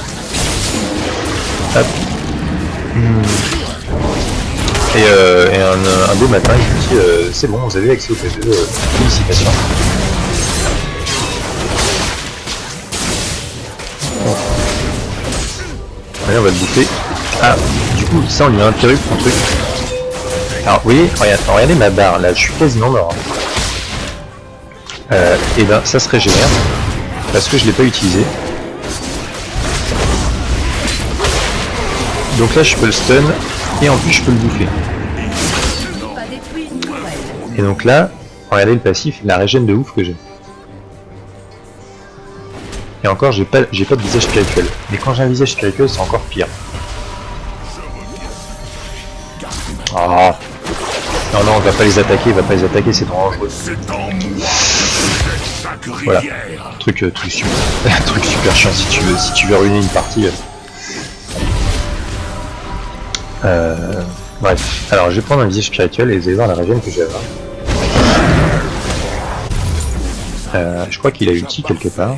Hop. Et un beau matin il me dit c'est bon, vous avez accès au P2, félicitations. Allez, on va le bouffer. Ah, du coup ça on lui a interrompu son truc. Alors vous voyez, regardez ma barre là, je suis quasiment mort. Et ben ça se régénère parce que je l'ai pas utilisé. Donc là je peux le stun et en plus je peux le bouffer. Et donc là, regardez le passif, la régène de ouf que j'ai. Et encore j'ai pas de visage spirituel. Mais quand j'ai un visage spirituel c'est encore pire. Oh. Non non on va pas les attaquer, c'est dangereux. Voilà. Truc super chiant si tu veux ruiner une partie. Bref, alors je vais prendre un visage spirituel et vous allez voir la régène que j'ai là. Je crois qu'il a ulti quelque part.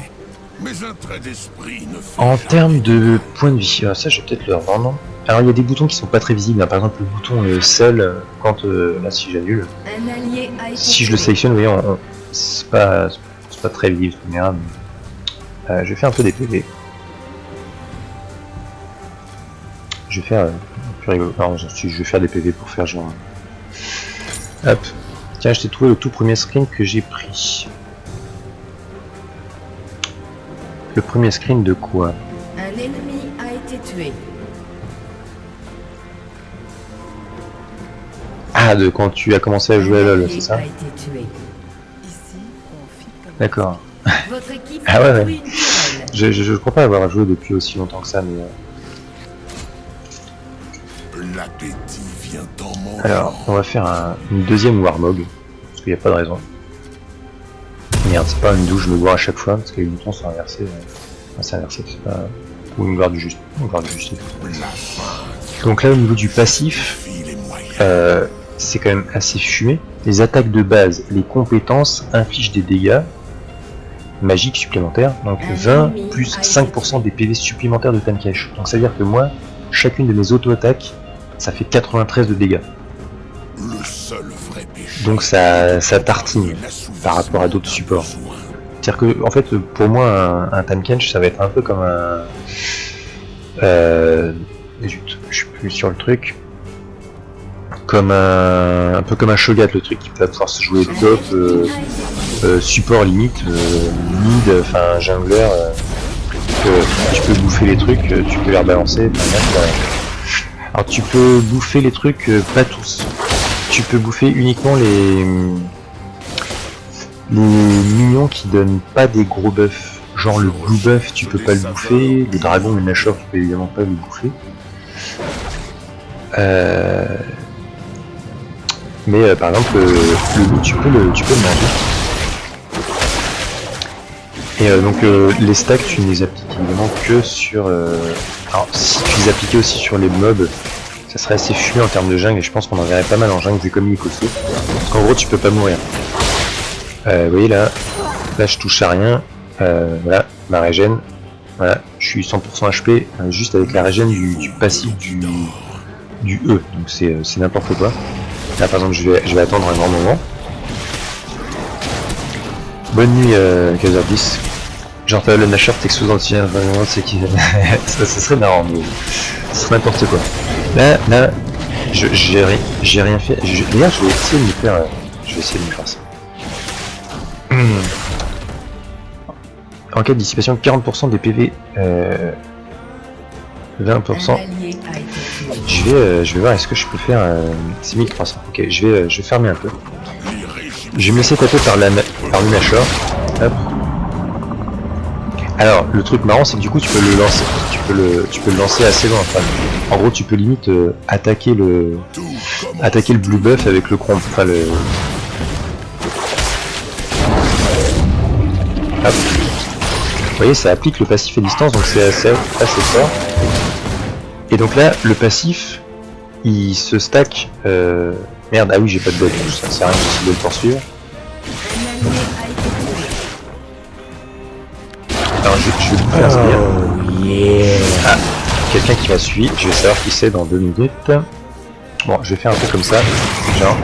En termes de points de vie, ça je vais peut-être le revendre. Alors il y a des boutons qui sont pas très visibles, hein. Par exemple le bouton seul, quand là si j'annule, si je le sélectionne, vous voyez, c'est pas très visible, mais je vais faire un peu des PV. Je vais faire plus rigolo. Non, je vais faire des PV pour faire genre. Hop. Tiens, je t'ai trouvé le tout premier screen que j'ai pris. Le premier screen de quoi? Un ennemi a été tué. Ah, de quand tu as commencé à jouer à LoL, c'est ça? D'accord. Ah ouais. Je crois pas avoir joué depuis aussi longtemps que ça, mais. L'appétit vient en mangeant. Alors, on va faire une deuxième Warmog, parce qu'il n'y a pas de raison. Merde, c'est pas une douche, je me vois à chaque fois, parce que les boutons sont inversés. C'est inversé, c'est pas. Ou une garde du juste. Donc là, au niveau du passif, c'est quand même assez fumé. Les attaques de base, les compétences infligent des dégâts magiques supplémentaires, donc 20 plus 5% des PV supplémentaires de Tankèche. Donc ça veut dire que moi, chacune de mes auto-attaques, ça fait 93 de dégâts. Donc ça tartine par rapport à d'autres supports. C'est-à-dire que, en fait, pour moi, un Tankèche, ça va être un peu comme un... zut, je suis plus sur le truc. Comme un peu comme un Shogat, le truc qui peut pouvoir se jouer top, support limite, mid, enfin jungler, tu peux bouffer les trucs, tu peux les rebalancer. Alors tu peux bouffer les trucs, pas tous. Tu peux bouffer uniquement les minions qui donnent pas des gros buffs. Genre le blue buff, tu peux pas le bouffer, le dragon ou le nashor, tu peux évidemment pas le bouffer. Mais par exemple le loup tu peux le manger. Et donc les stacks tu ne les appliques évidemment que sur... Alors si tu les appliquais aussi sur les mobs, ça serait assez fumé en termes de jungle et je pense qu'on en verrait pas mal en jungle vu comme il est costaud. Parce qu'en gros tu peux pas mourir. Vous voyez là je touche à rien. Voilà, ma régène. Voilà, je suis 100% HP juste avec la régène du passif du E. Donc c'est n'importe quoi. Là par exemple je vais attendre un grand moment. Bonne nuit Kazardis. Genre le nashor t'expose dans le tien, vraiment c'est qui. ça serait marrant mais ce serait n'importe quoi. Là j'ai rien fait. D'ailleurs je vais essayer de me faire. Ça. En cas de dissipation 40% des PV 20%. Je vais voir est-ce que je peux faire c'est 1300. Ok, je vais fermer un peu. Je vais me laisser taper par le nashor. Hop. Alors le truc marrant c'est que du coup tu peux le lancer. Tu peux le lancer assez loin. Enfin, en gros tu peux limite attaquer le blue buff avec le chrome. Enfin Hop. Vous voyez, ça applique le passif à distance, donc c'est assez fort. Et donc là, le passif, il se stack... Merde, ah oui, j'ai pas de bot, ça sert à rien de le poursuivre. Un allié a été tué. Alors je vais vous faire ça bien. Oh yeah. Ah, quelqu'un qui m'a suivi, je vais savoir qui c'est dans 2 minutes. Bon, je vais faire un peu comme ça, genre...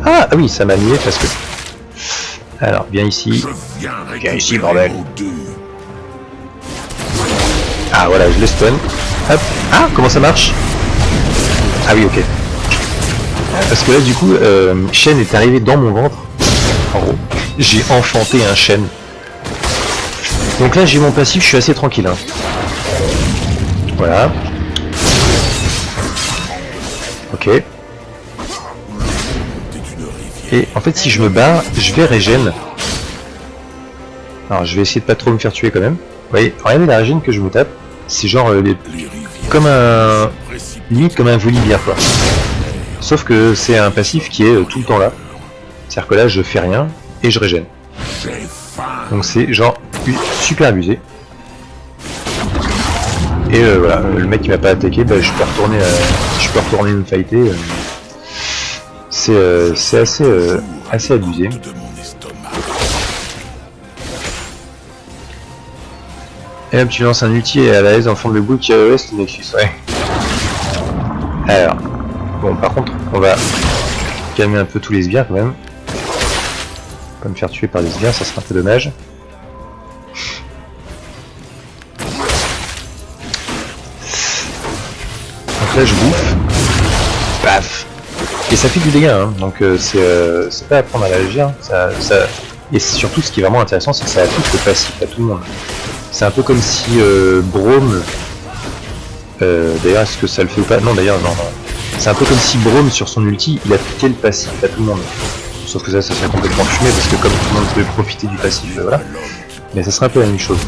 Ah oui, ça m'a nié parce que... Alors, viens ici. Viens ici, bordel. Ah voilà, je le stun. Hop. Ah, comment ça marche? Ah oui, ok. Parce que là, du coup, Shen est arrivé dans mon ventre. En gros, j'ai enchanté un Shen. Donc là, j'ai mon passif, je suis assez tranquille. Hein. Voilà. Ok. Et en fait, si je me barre, je vais régène. Alors, je vais essayer de pas trop me faire tuer quand même. Vous voyez, regardez la régène que je me tape. C'est genre comme un... limite comme un volibear quoi. Sauf que c'est un passif qui est tout le temps là. C'est-à-dire que là, je fais rien et je régène. Donc c'est genre super abusé. Et voilà, le mec qui m'a pas attaqué, bah, je peux retourner me fighter. C'est assez abusé. Et là, tu lances un ulti et à la aise en fond de bout qui reste une Nexus, ouais. Alors, bon, par contre, on va calmer un peu tous les sbires quand même. Pas me faire tuer par les sbires, ça serait un peu dommage. Donc là, je bouffe. Paf. Et ça fait du dégât, hein. Donc c'est pas à prendre à la légère. Et surtout, ce qui est vraiment intéressant, c'est que ça applique le passif à tout le monde. C'est un peu comme si Braum... d'ailleurs, est-ce que ça le fait ou pas? Non, d'ailleurs, non. C'est un peu comme si Braum, sur son ulti, il appliquait le passif à tout le monde. Sauf que ça serait complètement fumé, parce que comme tout le monde peut profiter du passif, voilà. Mais ça serait un peu la même chose.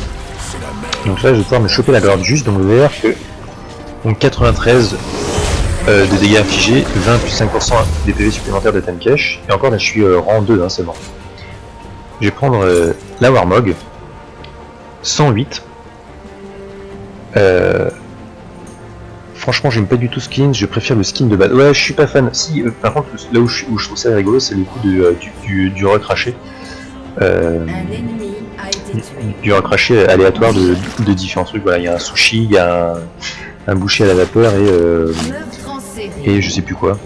Donc là, je vais pouvoir me choper la garde juste, donc vous allez voir que... Donc 93 de dégâts infligés, 20 plus 5% des PV supplémentaires de Tankèche, et encore là je suis rang 2, hein, c'est bon. Je vais prendre la Warmog, 108. Franchement j'aime pas du tout skin, je préfère le skin de base. Ouais, je suis pas fan. Si, par contre là où je trouve ça rigolo, c'est le coup du recraché. Un ennemi a été tué. Du recraché aléatoire de différents trucs. Voilà, il y a un sushi, il y a un boucher à la vapeur Meurtre en série. et je sais plus quoi.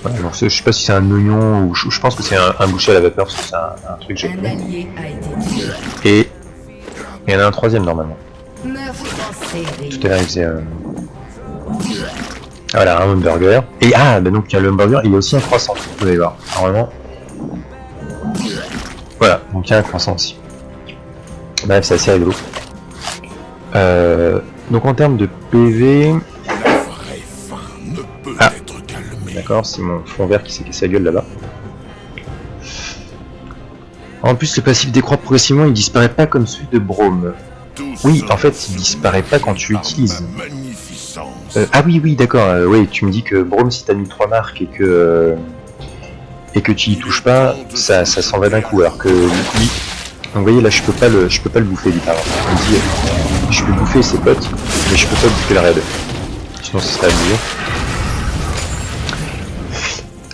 Voilà, donc je sais pas si c'est un oignon ou je pense que c'est un boucher à la vapeur parce que c'est un truc que j'ai Un fait. allié a été tué. Et il y en a un troisième normalement. Meurtre en série. Tout à l'heure il faisait voilà, un hamburger. Et bah donc il y a le hamburger, il y a aussi un croissant, vous allez voir. Normalement. Voilà, donc il y a un croissant aussi. Bref, c'est assez rigolo. Donc en termes de PV... Ah, d'accord, c'est mon fond vert qui s'est cassé la gueule là-bas. En plus, le passif décroît progressivement, il disparaît pas comme celui de Braum. Oui, en fait, il disparaît pas quand tu l'utilises. Ah oui, d'accord, oui, tu me dis que Braum, si t'as mis 3 marques et que tu y touches pas, ça s'en va d'un coup, alors que lui... Donc vous voyez, là, je peux pas le bouffer, lui, par exemple. Il me dit, je peux bouffer ses potes, mais je peux pas bouffer le raid. Sinon, ça serait abusé.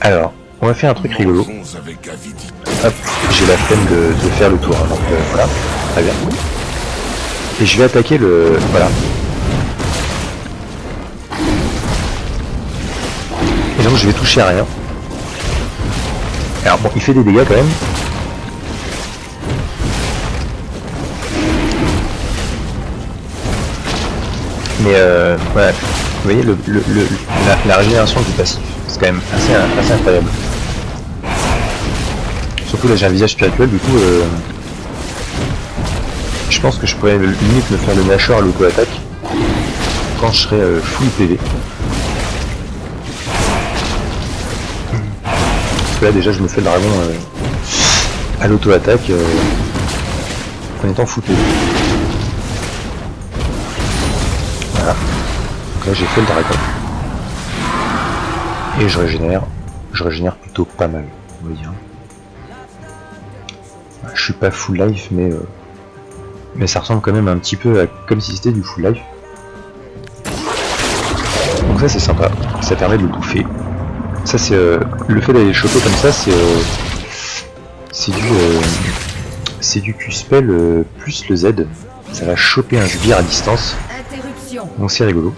Alors, on va faire un truc rigolo. Hop, j'ai la flemme de faire le tour, hein, donc voilà, très bien. Et je vais attaquer le... Voilà. Et donc je vais toucher à rien. Alors bon, il fait des dégâts quand même. Mais voilà, vous voyez la régénération du passif, c'est quand même assez incroyable. Surtout là j'ai un visage spirituel, du coup je pense que je pourrais limite me faire le nashor à l'auto-attaque quand je serai full PV. Parce que là déjà je me fais le dragon à l'auto-attaque en étant full PV. Voilà. Donc là j'ai fait le dragon. Et je régénère plutôt pas mal, on va dire. Je suis pas full life, mais ça ressemble quand même un petit peu à comme si c'était du full life. Donc ça c'est sympa, ça permet de le bouffer. Ça c'est le fait d'aller le choper comme ça, c'est du Q-spell plus le Z. Ça va choper un sbire à distance. Interruption. Donc c'est rigolo.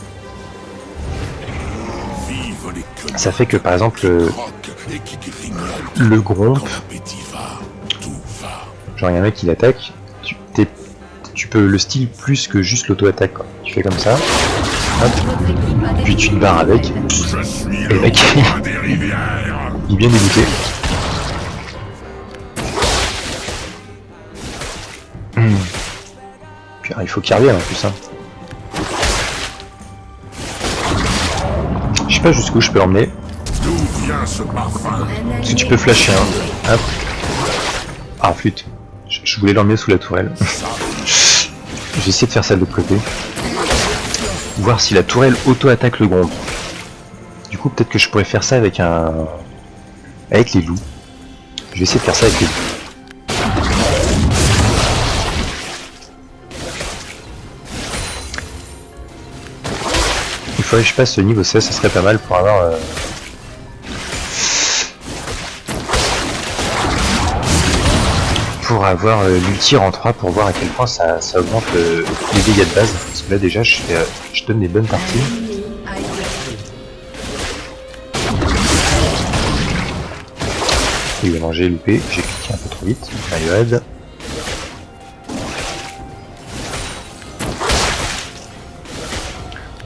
Ça fait que par exemple le gromp, genre il y a un mec qui l'attaque, tu peux le style plus que juste l'auto-attaque quoi. Tu fais comme ça, hop, puis tu te barres avec, et le mec il est bien dégoûté. Puis il faut qu'il revienne en plus hein. Je sais pas jusqu'où je peux l'emmener. D'où vient ce parfum? Parce que tu peux flasher hein. Hop. Ah flûte. Je voulais l'emmener sous la tourelle. J'ai essayé de faire ça de l'autre côté. Voir si la tourelle auto-attaque le gromp. Du coup peut-être que je pourrais faire ça avec avec les loups. Je vais essayer de faire ça avec les loups. Il faudrait que je passe au niveau 16, ça serait pas mal pour avoir l'ulti en 3 pour voir à quel point ça augmente les dégâts de base. Parce que là déjà je donne des bonnes parties. Évidemment j'ai loupé, j'ai cliqué un peu trop vite. Donc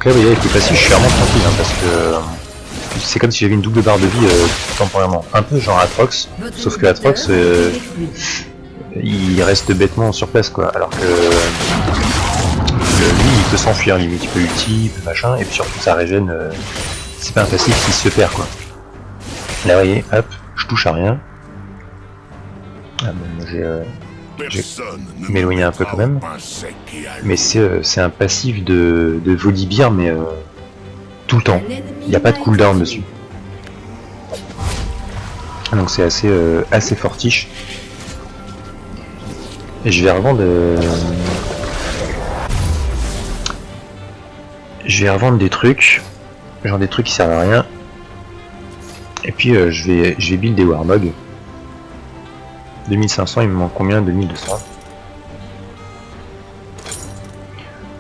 là vous voyez avec le passif je suis vraiment tranquille hein, parce que c'est comme si j'avais une double barre de vie temporairement. Un peu genre Atrox, sauf que Atrox il reste bêtement sur place quoi, alors que lui il peut s'enfuir limite, il peut ulti, il peut machin, et puis surtout ça régène, c'est pas un passif qui se perd quoi. Là vous voyez, hop, je touche à rien. Ah bon, j'ai m'éloigné un peu quand même, mais c'est un passif de Volibear mais tout le temps, il n'y a pas de cooldown dessus. Donc c'est assez fortiche. Et je vais revendre des trucs, genre des trucs qui servent à rien. Et puis je vais build des Warmog. 2500, il me manque combien? 2200.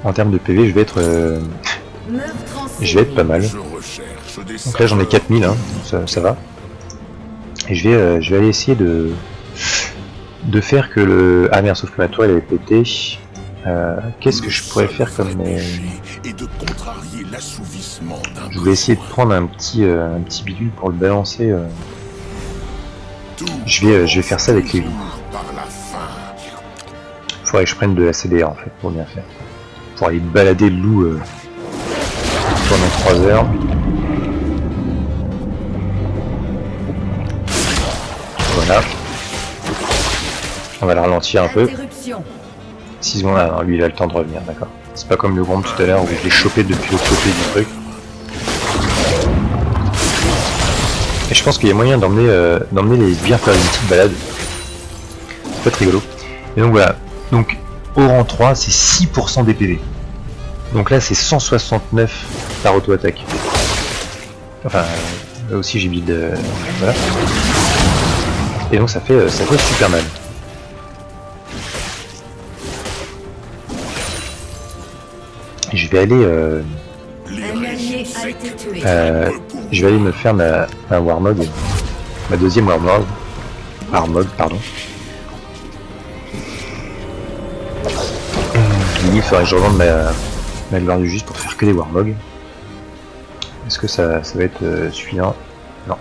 En termes de PV, je vais être pas mal. Donc là j'en ai 4000, hein, ça va. Et je vais aller essayer de faire que le... Ah merde, sauf que ma toile elle est pétée. Qu'est-ce que je pourrais faire comme... Je voulais essayer de prendre un petit bidule pour le balancer. Je vais faire ça avec les loups. Faudrait que je prenne de la CDR en fait pour bien faire. Pour aller balader le loup pendant 3 heures. Voilà. On va le ralentir un peu. 6 secondes, ah non, lui il a le temps de revenir, d'accord. C'est pas comme le gromp tout à l'heure où je l'ai chopé depuis l'autre côté du truc. Et je pense qu'il y a moyen d'emmener les sbires faire une petite balade. Ça peut être rigolo. Et donc voilà. Donc au rang 3 c'est 6% des PV. Donc là c'est 169 par auto-attaque. Enfin là aussi j'ai build voilà. Et donc ça fait super mal. Je vais aller me faire ma Warmog, ma deuxième Warmog, pardon. Il faudrait que je revende ma gloire du juste pour faire que des Warmog. Est-ce que ça va être suffisant? Non.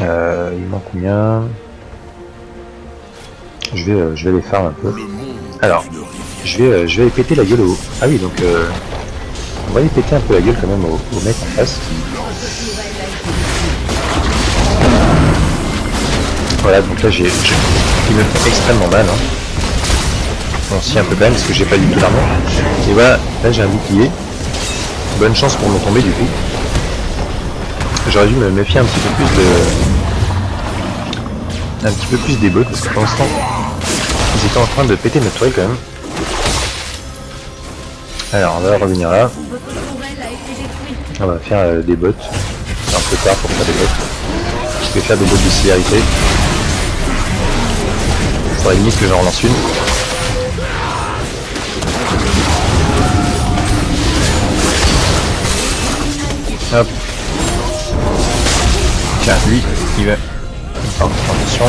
Il manque combien? Je vais les farm un peu. Alors, je vais aller péter la gueule au... Ah oui, donc on va aller péter un peu la gueule quand même au mec en face. Voilà, donc là il me fait extrêmement mal. Hein. Bon, si un peu mal parce que j'ai pas du tout l'armure. Et voilà, là j'ai un bouclier. Bonne chance pour me tomber du coup. J'aurais dû me méfier un petit peu plus un petit peu plus des bots parce que pour l'instant ils étaient en train de péter notre tourelle quand même. Alors on va revenir là. Votre tourelle a été détruite. On va faire des bots. C'est un peu tard pour faire des bots. Je vais faire des bots de célérité. Il faudrait limite que j'en relance une. Hop. Tiens, lui, il va. Attention.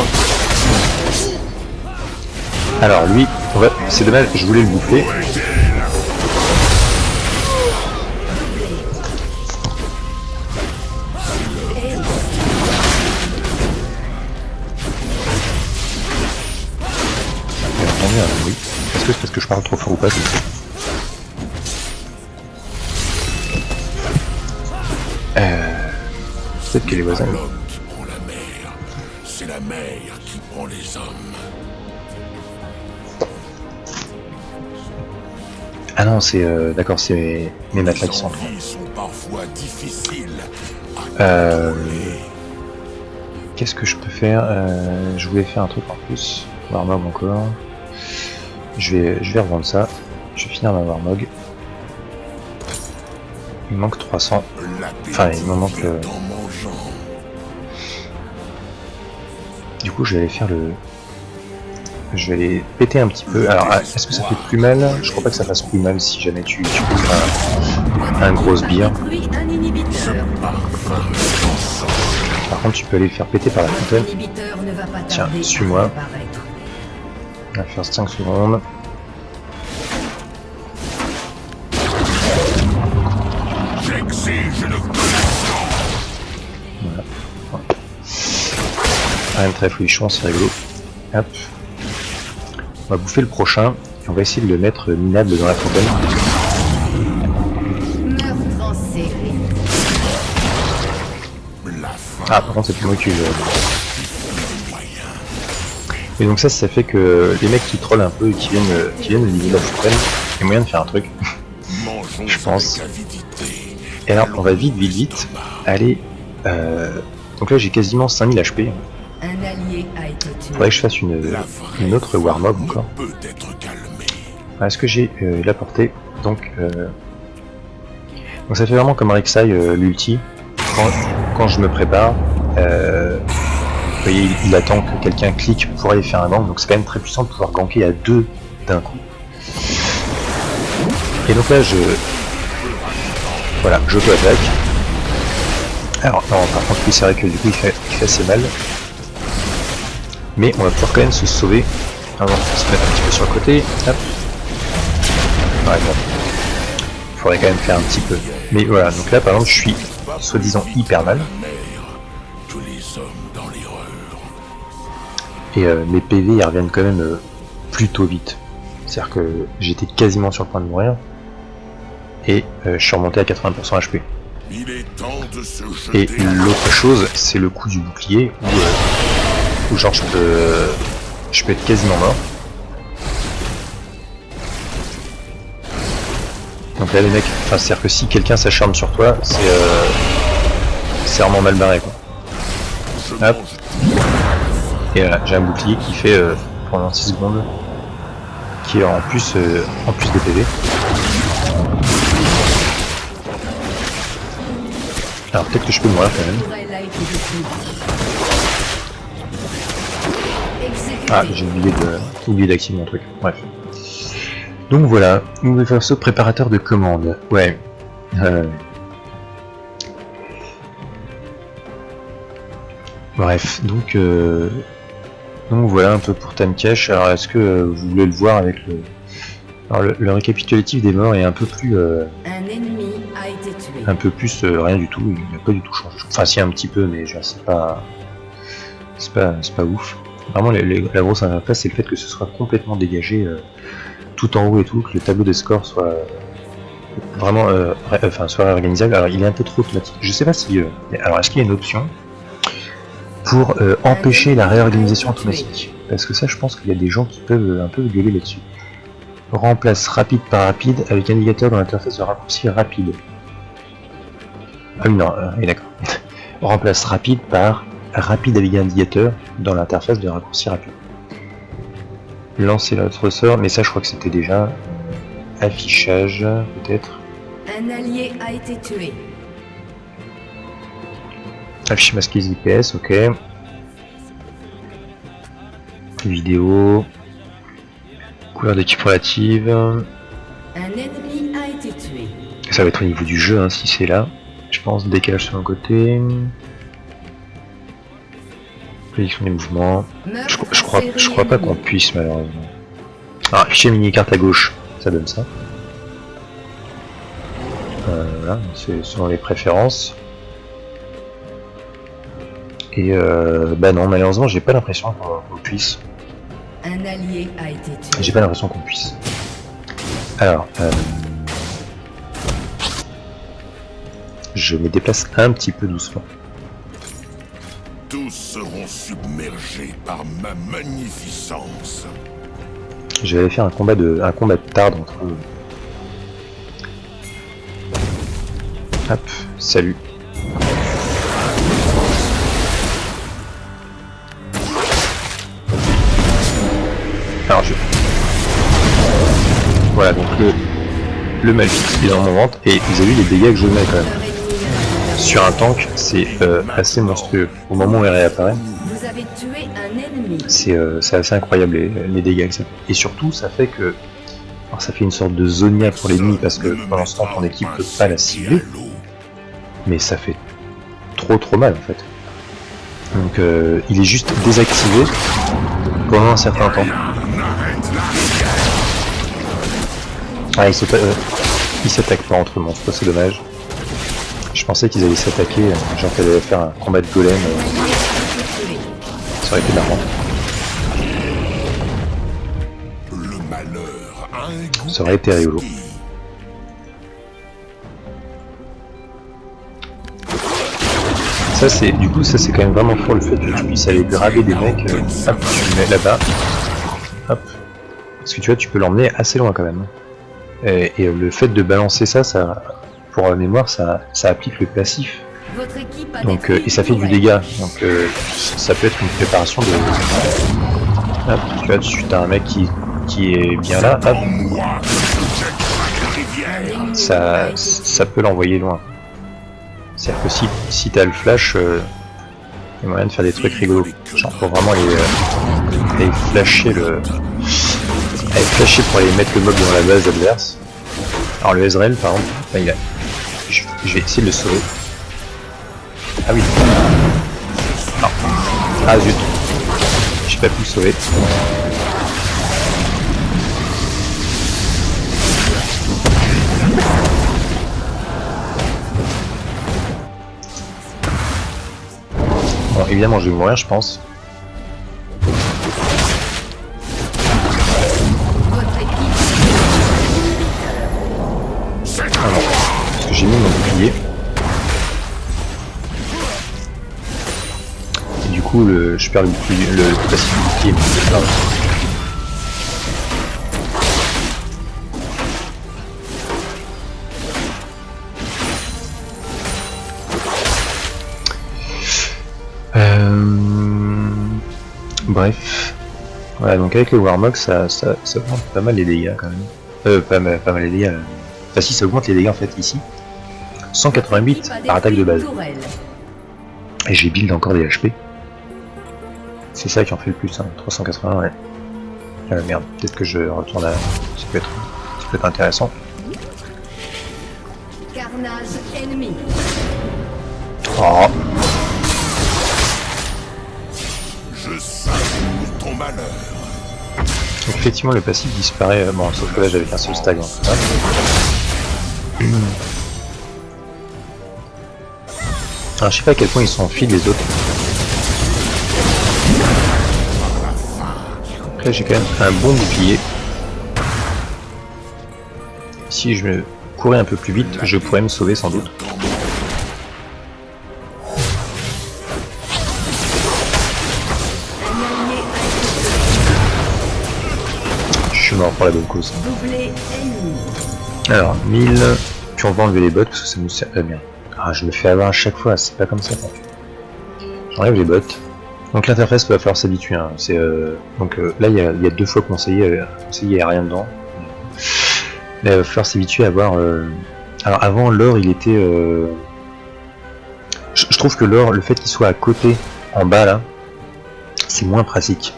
Alors lui, ouais, c'est dommage, je voulais le bouffer. Oui. Est-ce que c'est parce que je parle trop fort ou pas? Peut-être que les voisins. L'homme qui prend la mer, c'est la mer qui prend les hommes. Ah non, c'est d'accord, c'est mes matelas qui sont. Les envies sont parfois difficiles. Qu'est-ce que je peux faire? Je voulais faire un truc en plus. Warmog encore. Je vais revendre ça. Je vais finir ma Warmog. Il manque 300. Enfin, il m'en manque. Du coup, je vais aller faire le. Je vais aller péter un petit peu. Alors, est-ce que ça fait plus mal? Je crois pas que ça fasse plus mal si jamais tu coupes un gros sbire. Détruit un inhibiteur. Par contre, tu peux aller le faire péter par la fontaine. L'inhibiteur ne va pas Tiens, tarder à suis-moi. apparaître. On va faire 5 secondes. J'exige le connaissant. Voilà. Rien de très folichon, c'est rigolo. Hop. On va bouffer le prochain et on va essayer de le mettre minable dans la fontaine. Meurtre en série. La fin. Ah, par contre, c'est plus moi qui le. Et donc ça fait que les mecs qui trollent un peu et qui viennent lier la fontaine, il y a moyen de faire un truc. Mangeons Je pense. avec avidité. Et alors, on va vite aller. Donc là, j'ai quasiment 5000 HP. Un allié a été tué. Faudrait que je fasse une autre Warmog encore. Peut être calmé. Est-ce que j'ai la portée? Donc ça fait vraiment comme Rek'Sai l'ulti. Quand je me prépare, vous voyez, il attend que quelqu'un clique pour aller faire un gank, donc c'est quand même très puissant de pouvoir ganker à deux d'un coup. Et donc là, voilà, j'auto-attaque. Alors non, par contre, oui, c'est vrai que du coup, il fait assez mal. Mais on va pouvoir quand même se sauver. Alors, on va se mettre un petit peu sur le côté. Hop. Ouais, bon. Il faudrait quand même faire un petit peu. Mais voilà, donc là, par exemple, je suis soi-disant hyper mal. Tous les hommes dans l'erreur. Et mes PV, ils reviennent quand même plutôt vite. C'est-à-dire que j'étais quasiment sur le point de mourir. Et je suis remonté à 80% HP. Il est temps de se jeter. Et l'autre chose, c'est le coup du bouclier, où genre je peux être quasiment mort. Donc là les mecs, enfin c'est-à-dire que si quelqu'un s'acharne sur toi, c'est vraiment mal barré quoi. Hop. Et voilà, j'ai un bouclier qui fait pendant 6 secondes, qui est en plus de PV. Alors peut-être que je peux mourir quand même. Tourelle a été détruite. Exécuté. Ah, j'ai oublié d'activer mon truc. Bref. Donc voilà, nouveau perso préparateur de commande. Ouais. Bref, donc voilà un peu pour Tahm-Kench. Alors est-ce que vous voulez le voir avec le... Alors le récapitulatif des morts est un peu plus... Un ennemi a été tué. un peu plus rien du tout, il n'a pas du tout changé. Enfin si un petit peu, mais genre, c'est pas ouf. Vraiment la grosse interface, c'est le fait que ce soit complètement dégagé tout en haut et tout, que le tableau des scores soit vraiment soit réorganisable. Alors il est un peu trop automatique. Je sais pas si alors est-ce qu'il y a une option pour empêcher la réorganisation automatique? Parce que ça, je pense qu'il y a des gens qui peuvent un peu gueuler là-dessus. Remplace rapide par rapide avec indicateur dans l'interface de raccourci rapide. Ah oui, non, oui, d'accord. Remplace rapide par rapide avec indicateur dans l'interface de raccourci rapide. Lancer l'autre sort, mais ça je crois que c'était déjà affichage peut-être. Un allié a été tué. Affiche masqué IPS, ok. Vidéo. Couleur d'équipe relative. Un ennemi a été tué. Ça va être au niveau du jeu hein, si c'est là. Je pense décalage sur un côté. Prédiction des mouvements. Je crois pas qu'on puisse malheureusement. Ah, afficher mini-carte à gauche, ça donne ça. Voilà, c'est selon les préférences. Et bah non, malheureusement j'ai pas l'impression qu'on puisse. Un allié a été tué. J'ai pas l'impression qu'on puisse. Alors, je me déplace un petit peu doucement. Tous seront submergés par ma magnificence. Je vais aller faire un combat de tarde entre eux. Hop, salut. Alors je... Voilà, donc le Malphite il est dans mon ventre et vous avez vu les dégâts que je mets quand même. Sur un tank, c'est assez monstrueux. Au moment où il réapparaît, Vous avez tué un ennemi. c'est assez incroyable les dégâts que ça fait. Et surtout, ça fait que... Alors ça fait une sorte de zonia pour l'ennemi parce que pendant ce temps, ton équipe peut pas la cibler. Mais ça fait trop mal en fait. Donc il est juste désactivé pendant un certain temps. Ah, ils s'attaquent pas entre monstres, c'est dommage. Je pensais qu'ils allaient s'attaquer, genre qu'elle allait faire un combat de golem. Ça aurait été marrant. Le malheur a un goût. Ça aurait été rigolo. Ça c'est, du coup ça c'est quand même vraiment fort le fait que tu puisses aller graver des mecs, hop, tu le mets là-bas, hop. Parce que tu vois tu peux l'emmener assez loin quand même. Et le fait de balancer ça, pour la mémoire, ça applique le passif. Votre équipe a Donc, détruit et ça fait du une dégât. Donc ça peut être une préparation de... Hop, tu vois, tu as un mec qui est bien là, hop. Ça peut l'envoyer loin. C'est-à-dire que si t'as le flash, il y a moyen de faire des trucs rigolos. Genre pour vraiment aller flasher aller flasher pour aller mettre le mob dans la base adverse. Alors le Ezreal par exemple, enfin, je vais essayer de le sauver. Ah oui. Non. Ah zut. J'ai pas pu le sauver. Bon évidemment je vais mourir je pense. Ah non, parce que j'ai mis mon bouclier. Et du coup, je perds le bouclier, le passif du bouclier. Bref. Voilà, donc avec le Warmog, ça augmente pas mal les dégâts quand même. Pas mal les dégâts. Enfin si, ça augmente les dégâts en fait ici. 188 par attaque de base. Et j'ai build encore des HP. C'est ça qui en fait le plus, hein. 380, ouais. Merde, peut-être que je retourne à... Ça peut être intéressant. Carnage ennemi. Oh. Je savoure ton malheur. Donc, effectivement, le passif disparaît. Bon, sauf que là, j'avais qu'un seul stag. Hein. Alors, je sais pas à quel point ils sont en fil les autres. Donc là, j'ai quand même un bon bouclier. Si je me courais un peu plus vite, je pourrais me sauver sans doute. Je suis mort pour la bonne cause. Alors, 1000. Puis on va enlever les bots parce que ça nous sert très bien. Ah, je me fais avoir à chaque fois, c'est pas comme ça. J'enlève les bottes. Donc l'interface va falloir s'habituer. Hein. Là il y a 2 fois conseillé, il n'y a rien dedans. Mais il va falloir s'habituer à voir. Alors avant l'or il était. Je trouve que l'or, le fait qu'il soit à côté, en bas là, c'est moins pratique.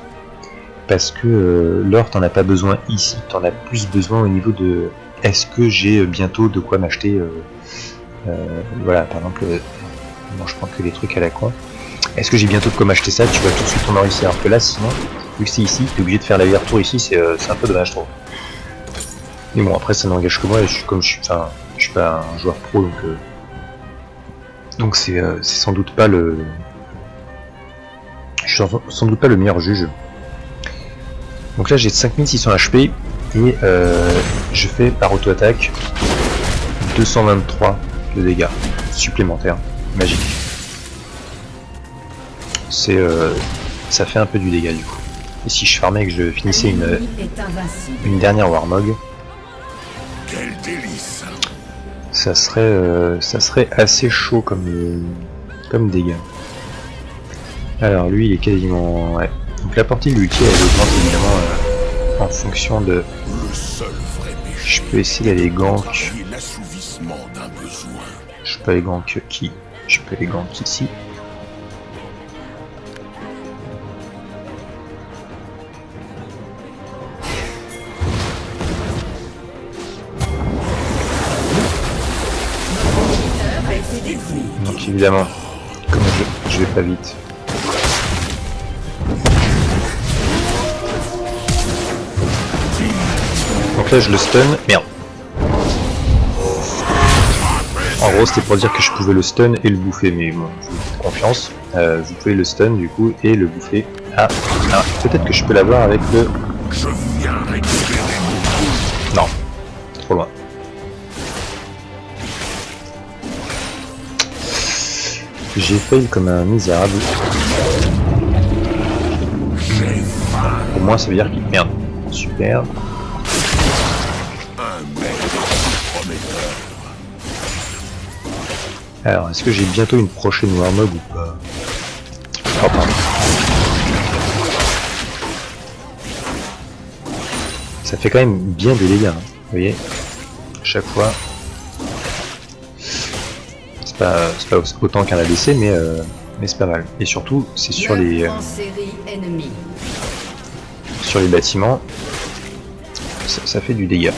Parce que l'or t'en as pas besoin ici, t'en as plus besoin au niveau de est-ce que j'ai bientôt de quoi m'acheter voilà, par exemple, bon, je prends que les trucs à la con. Est-ce que j'ai bientôt de quoi m'acheter ça? Tu vois tout de suite ton or ici, alors que là sinon, vu que c'est ici, t'es obligé de faire l'aller-retour ici, c'est un peu dommage je trouve. Mais bon après ça n'engage que moi, je suis pas un joueur pro donc c'est sans doute pas le. Je suis sans doute pas le meilleur juge. Donc là j'ai 5600 HP et je fais par auto-attaque 223 de dégâts supplémentaires. Magique. Ça fait un peu du dégât du coup. Et si je farmais et que je finissais une dernière Warmog, Quel délice. ça serait assez chaud comme dégâts. Alors lui il est quasiment... Ouais. Donc la portée de l'ulti elle augmente évidemment en fonction de... Le seul vrai péché Je peux essayer d'aller gank. est l'assouvissement d'un besoin. Je peux aller gank qui? Je peux aller gank ici. Donc évidemment, comme je vais pas vite. Donc là je le stun, merde. En gros c'était pour dire que je pouvais le stun et le bouffer, mais bon, je vous fais confiance. Vous pouvez le stun du coup et le bouffer. Ah, peut-être que je peux l'avoir avec le... Je viens récupérer mon... Non, trop loin. J'ai fail comme un misérable. Au moins ça veut dire qu'il... Merde. Super. Un mec prometteur. Alors, est-ce que j'ai bientôt une prochaine Warmog ou pas? Oh, pardon. Ça fait quand même bien des dégâts, hein. Vous voyez, chaque fois. C'est pas autant qu'un ABC, mais c'est pas mal. Et surtout, c'est sur les bâtiments, ça fait du dégât.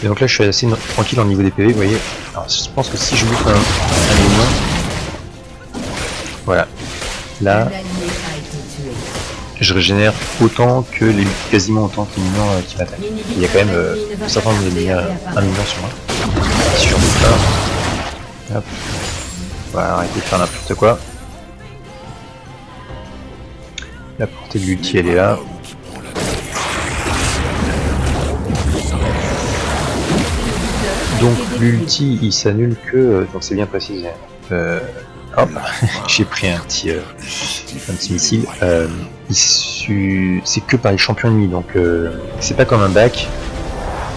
Et donc là, je suis assez tranquille au niveau des PV, vous voyez. Alors, je pense que si je bouffe un minion, voilà, là, je régénère autant que quasiment autant que les minions qui m'attaquent. Il y a quand même un certain nombre de un minion sur moi. Si j'en bouffe un, hop, voilà, arrêtez de faire n'importe quoi. La portée de l'ulti, elle est là. Donc l'ulti il s'annule que, donc c'est bien précisé. Hop, j'ai pris un petit missile. C'est que par les champions ennemis, donc c'est pas comme un bac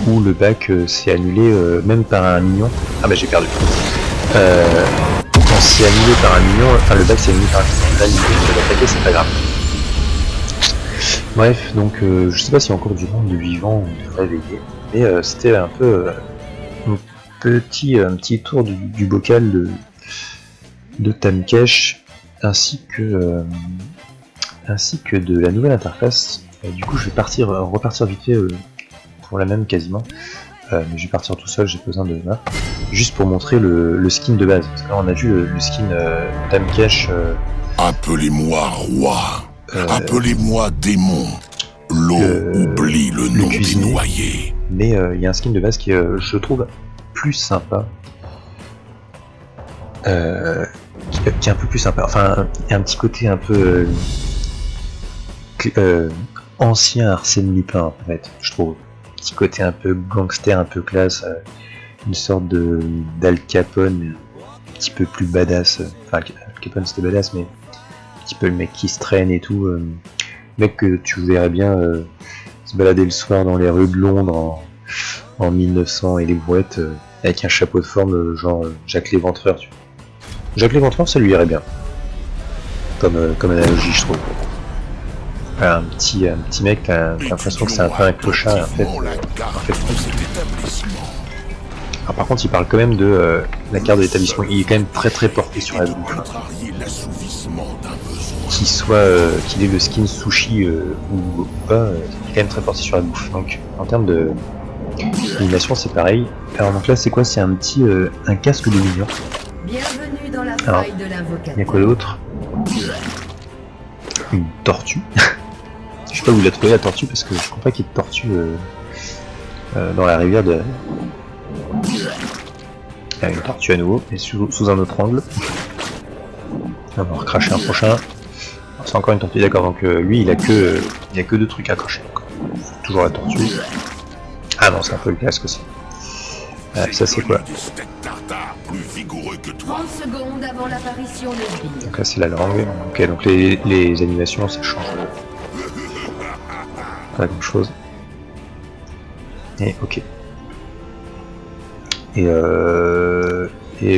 où le bac s'est annulé même par un minion. Ah bah j'ai perdu. Quand c'est annulé par un minion, enfin le bac c'est annulé par un minion. Là l'idée de l'attaquer c'est pas grave. Bref, donc je sais pas s'il y a encore du monde de vivant ou de réveillé, mais c'était un peu un petit tour du bocal de Tamkesh ainsi que de la nouvelle interface. Du coup je vais repartir vite fait pour la même quasiment, mais je vais partir tout seul, j'ai besoin de là, juste pour montrer le skin de base, parce que là on a vu le skin Tamkesh. Appelez-moi roi, appelez-moi démon. L'eau oublie le nom des noyés. Mais il y a un skin de base qui je trouve plus sympa, qui est un peu plus sympa, enfin il y a un petit côté un peu ancien Arsène Lupin en fait, je trouve. Petit côté un peu gangster, un peu classe, une sorte d'Al Capone, un petit peu plus badass. Enfin Al Capone c'était badass, mais un petit peu le mec qui se traîne et tout, mec que tu verrais bien se balader le soir dans les rues de Londres en 1900 et les brouettes avec un chapeau de forme genre Jacques Léventreur, tu vois. Jacques Léventreur ça lui irait bien. comme analogie, je trouve. Un petit mec, t'as l'impression que c'est un peu un clochard, en fait. Alors, par contre, il parle quand même de la carte de l'établissement. Il est quand même très porté sur la bouffe. Qu'il ait le skin sushi ou pas, il est quand même très porté sur la bouffe. Donc, en termes de d'animation, c'est pareil. Alors, donc là, c'est quoi? C'est un petit un casque de mignon. Bienvenue dans la Alors, faille de l'invocateur. il y a quoi d'autre? Une tortue. Je sais pas où il a trouvé la tortue parce que je crois pas qu'il y ait de tortue dans la rivière de. Il y a une tortue à nouveau, mais sous un autre angle. On va recracher un prochain. C'est encore une tortue, d'accord, donc lui il a que deux trucs à cracher. Toujours la tortue. Ah non, c'est un peu le casque aussi. Ça c'est quoi? 30 secondes avant l'apparition des sbires. Donc là c'est la langue. Ok, donc les animations ça change. Pas grand chose. Et ok. Et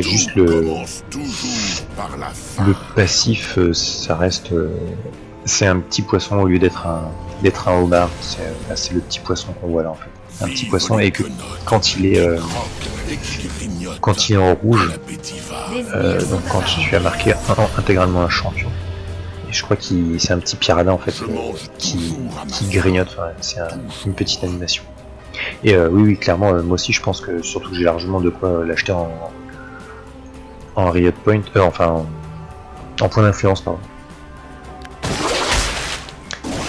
juste le passif, ça reste, c'est un petit poisson au lieu d'être un homard. C'est le petit poisson qu'on voit là en fait. Un petit poisson et que quand il est en rouge, donc quand tu as marqué intégralement un champion. Et je crois que c'est un petit piranha en fait qui grignote. Enfin, c'est une petite animation. Et oui, clairement, moi aussi je pense que surtout j'ai largement de quoi l'acheter en Riot Point, enfin en point d'influence, pardon.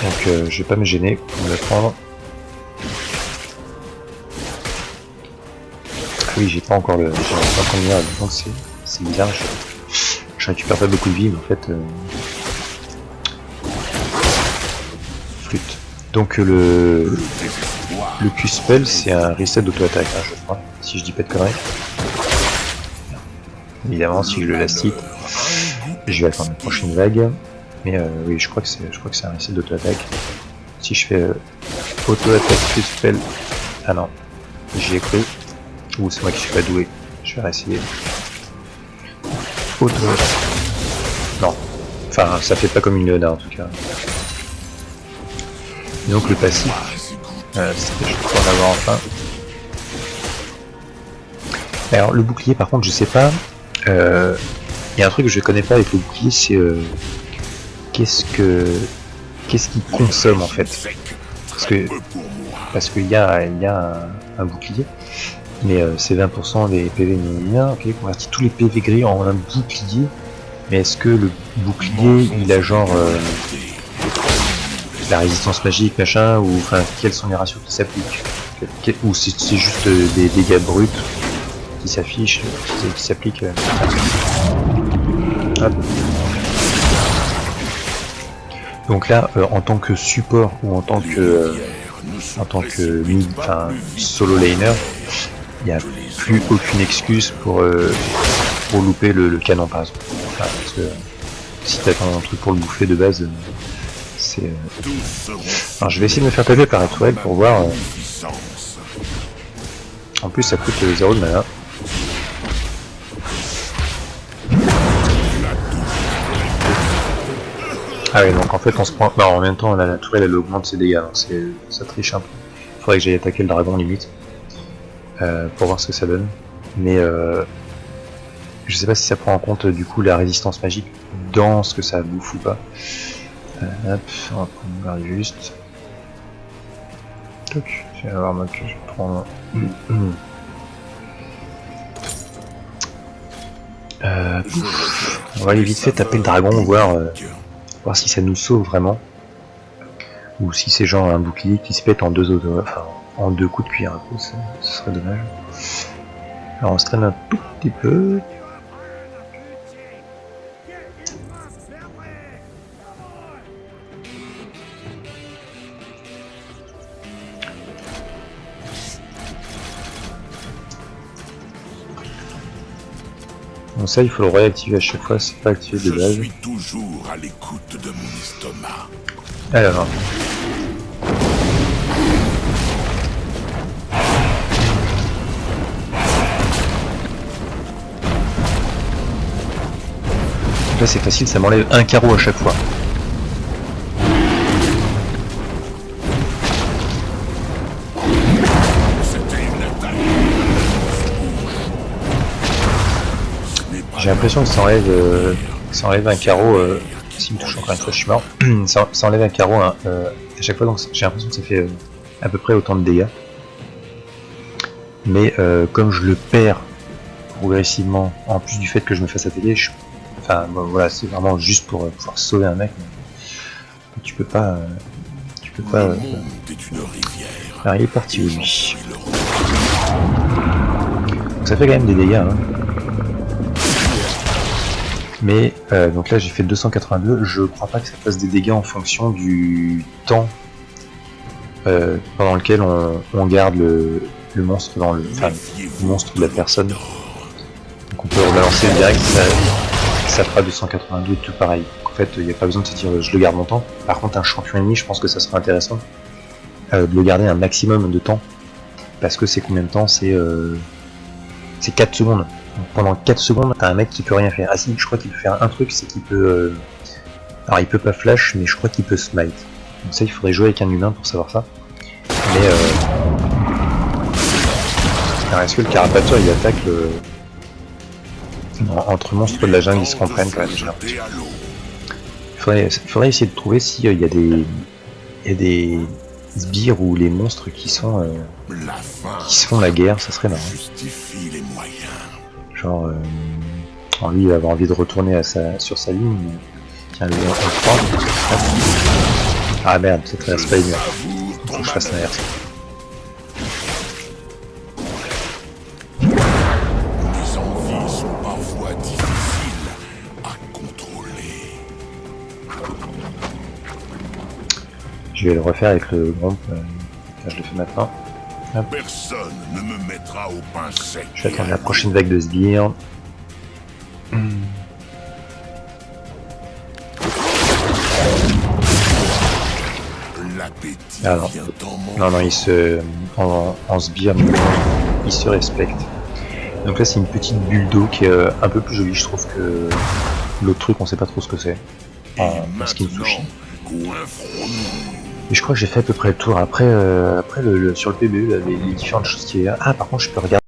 Donc je vais pas me gêner pour me le prendre. Ah oui, j'ai pas encore le lire, donc c'est bizarre, je récupère pas beaucoup de vie, mais en fait flûte. Donc le Q-Spell c'est un reset d'auto-attaque, hein, je crois, si je dis pas de conneries. Évidemment, si je le laisse hit, je vais attendre la prochaine vague. Mais oui, je crois que c'est un reset d'auto-attaque. Si je fais auto-attaque Q-Spell, ah non, j'y ai cru. Ou c'est moi qui suis pas doué. Je vais réessayer. Auto-attaque. Non, enfin ça fait pas comme une Léona en tout cas. Et donc le passif, je peux en avoir enfin. Alors le bouclier par contre je sais pas, il y a un truc que je connais pas avec le bouclier, c'est qu'est-ce qu'il consomme en fait, parce qu'il y a un bouclier, mais c'est 20% des PV néoniens, ok, convertit tous les PV gris en un bouclier, mais est-ce que le bouclier il a genre la résistance magique machin, ou enfin quels sont les ratios qui s'appliquent, ou c'est juste des dégâts bruts qui s'affichent, qui s'appliquent. Hop. Donc là, en tant que support ou en tant que mid, enfin solo laner, il n'y a plus aucune excuse pour louper le canon par exemple. Enfin, parce que si t'attends un truc pour le bouffer de base, c'est. Alors je vais essayer de me faire taper par Etwell pour voir. En plus ça coûte 0 de mana. Ah oui, donc en fait on se prend. Non, en même temps la tourelle elle augmente ses dégâts, donc ça triche un peu. Faudrait que j'aille attaquer le dragon limite. Pour voir ce que ça donne. Mais je sais pas si ça prend en compte du coup la résistance magique dans ce que ça bouffe ou pas. Hop, on va prendre juste. Toc, je vais avoir moi que je vais prendre. On va aller vite fait taper le dragon, voir si ça nous sauve vraiment. Ou si c'est genre un bouclier qui se pète en en deux coups de cuillère à peau, ce serait dommage. Alors on se traîne un tout petit peu. Bon ça il faut le réactiver à chaque fois, c'est pas activé de base. Je suis toujours à l'écoute de mon estomac. Alors. Donc là c'est facile, ça m'enlève un carreau à chaque fois. J'ai l'impression que ça enlève un carreau. S'il me touche encore une fois, je suis mort. ça enlève un carreau à chaque fois, donc j'ai l'impression que ça fait à peu près autant de dégâts. Mais comme je le perds progressivement, en plus du fait que je me fasse attaquer, enfin bon, voilà, c'est vraiment juste pour pouvoir sauver un mec. Mais tu peux pas. Alors il est parti où lui? Donc ça fait quand même des dégâts. Hein. Mais donc là j'ai fait 282, je crois pas que ça fasse des dégâts en fonction du temps pendant lequel on garde le monstre dans le monstre de la personne. Donc on peut rebalancer direct, ça fera 282 tout pareil. En fait il n'y a pas besoin de se dire je le garde longtemps. Par contre un champion ennemi je pense que ça sera intéressant de le garder un maximum de temps. Parce que c'est combien de temps? C'est 4 secondes. Donc pendant 4 secondes, t'as un mec qui peut rien faire. Ah si, je crois qu'il peut faire un truc, c'est qu'il peut... Alors il peut pas flash, mais je crois qu'il peut smite. Donc ça, il faudrait jouer avec un humain pour savoir ça. Mais... Alors est-ce que le carapateur, il attaque le... Entre monstres de la jungle, ils se comprennent quand même, j'ai l'impression. Il faudrait essayer de trouver s'il y a des sbires ou les monstres qui se font la guerre, ça serait marrant. Genre, lui il va avoir envie de retourner sur sa ligne. Tiens, lui on le prend. Ah merde, ça traverse pas les murs. Faut que je fasse l'inverse. Les envies sont parfois difficiles à contrôler. Je vais le refaire avec le groupe. Je le fais maintenant. Hop. Personne ne me mettra au pain sec. Je vais attendre la prochaine vague de sbires. Ah non, non, il se... En sbire, il se respecte. Donc là c'est une petite bulle d'eau qui est un peu plus jolie je trouve que l'autre truc, on sait pas trop ce que c'est. En skin sushi. Et je crois que j'ai fait à peu près le tour. Après, sur le PBE, les différentes choses qui est... Ah par contre je peux regarder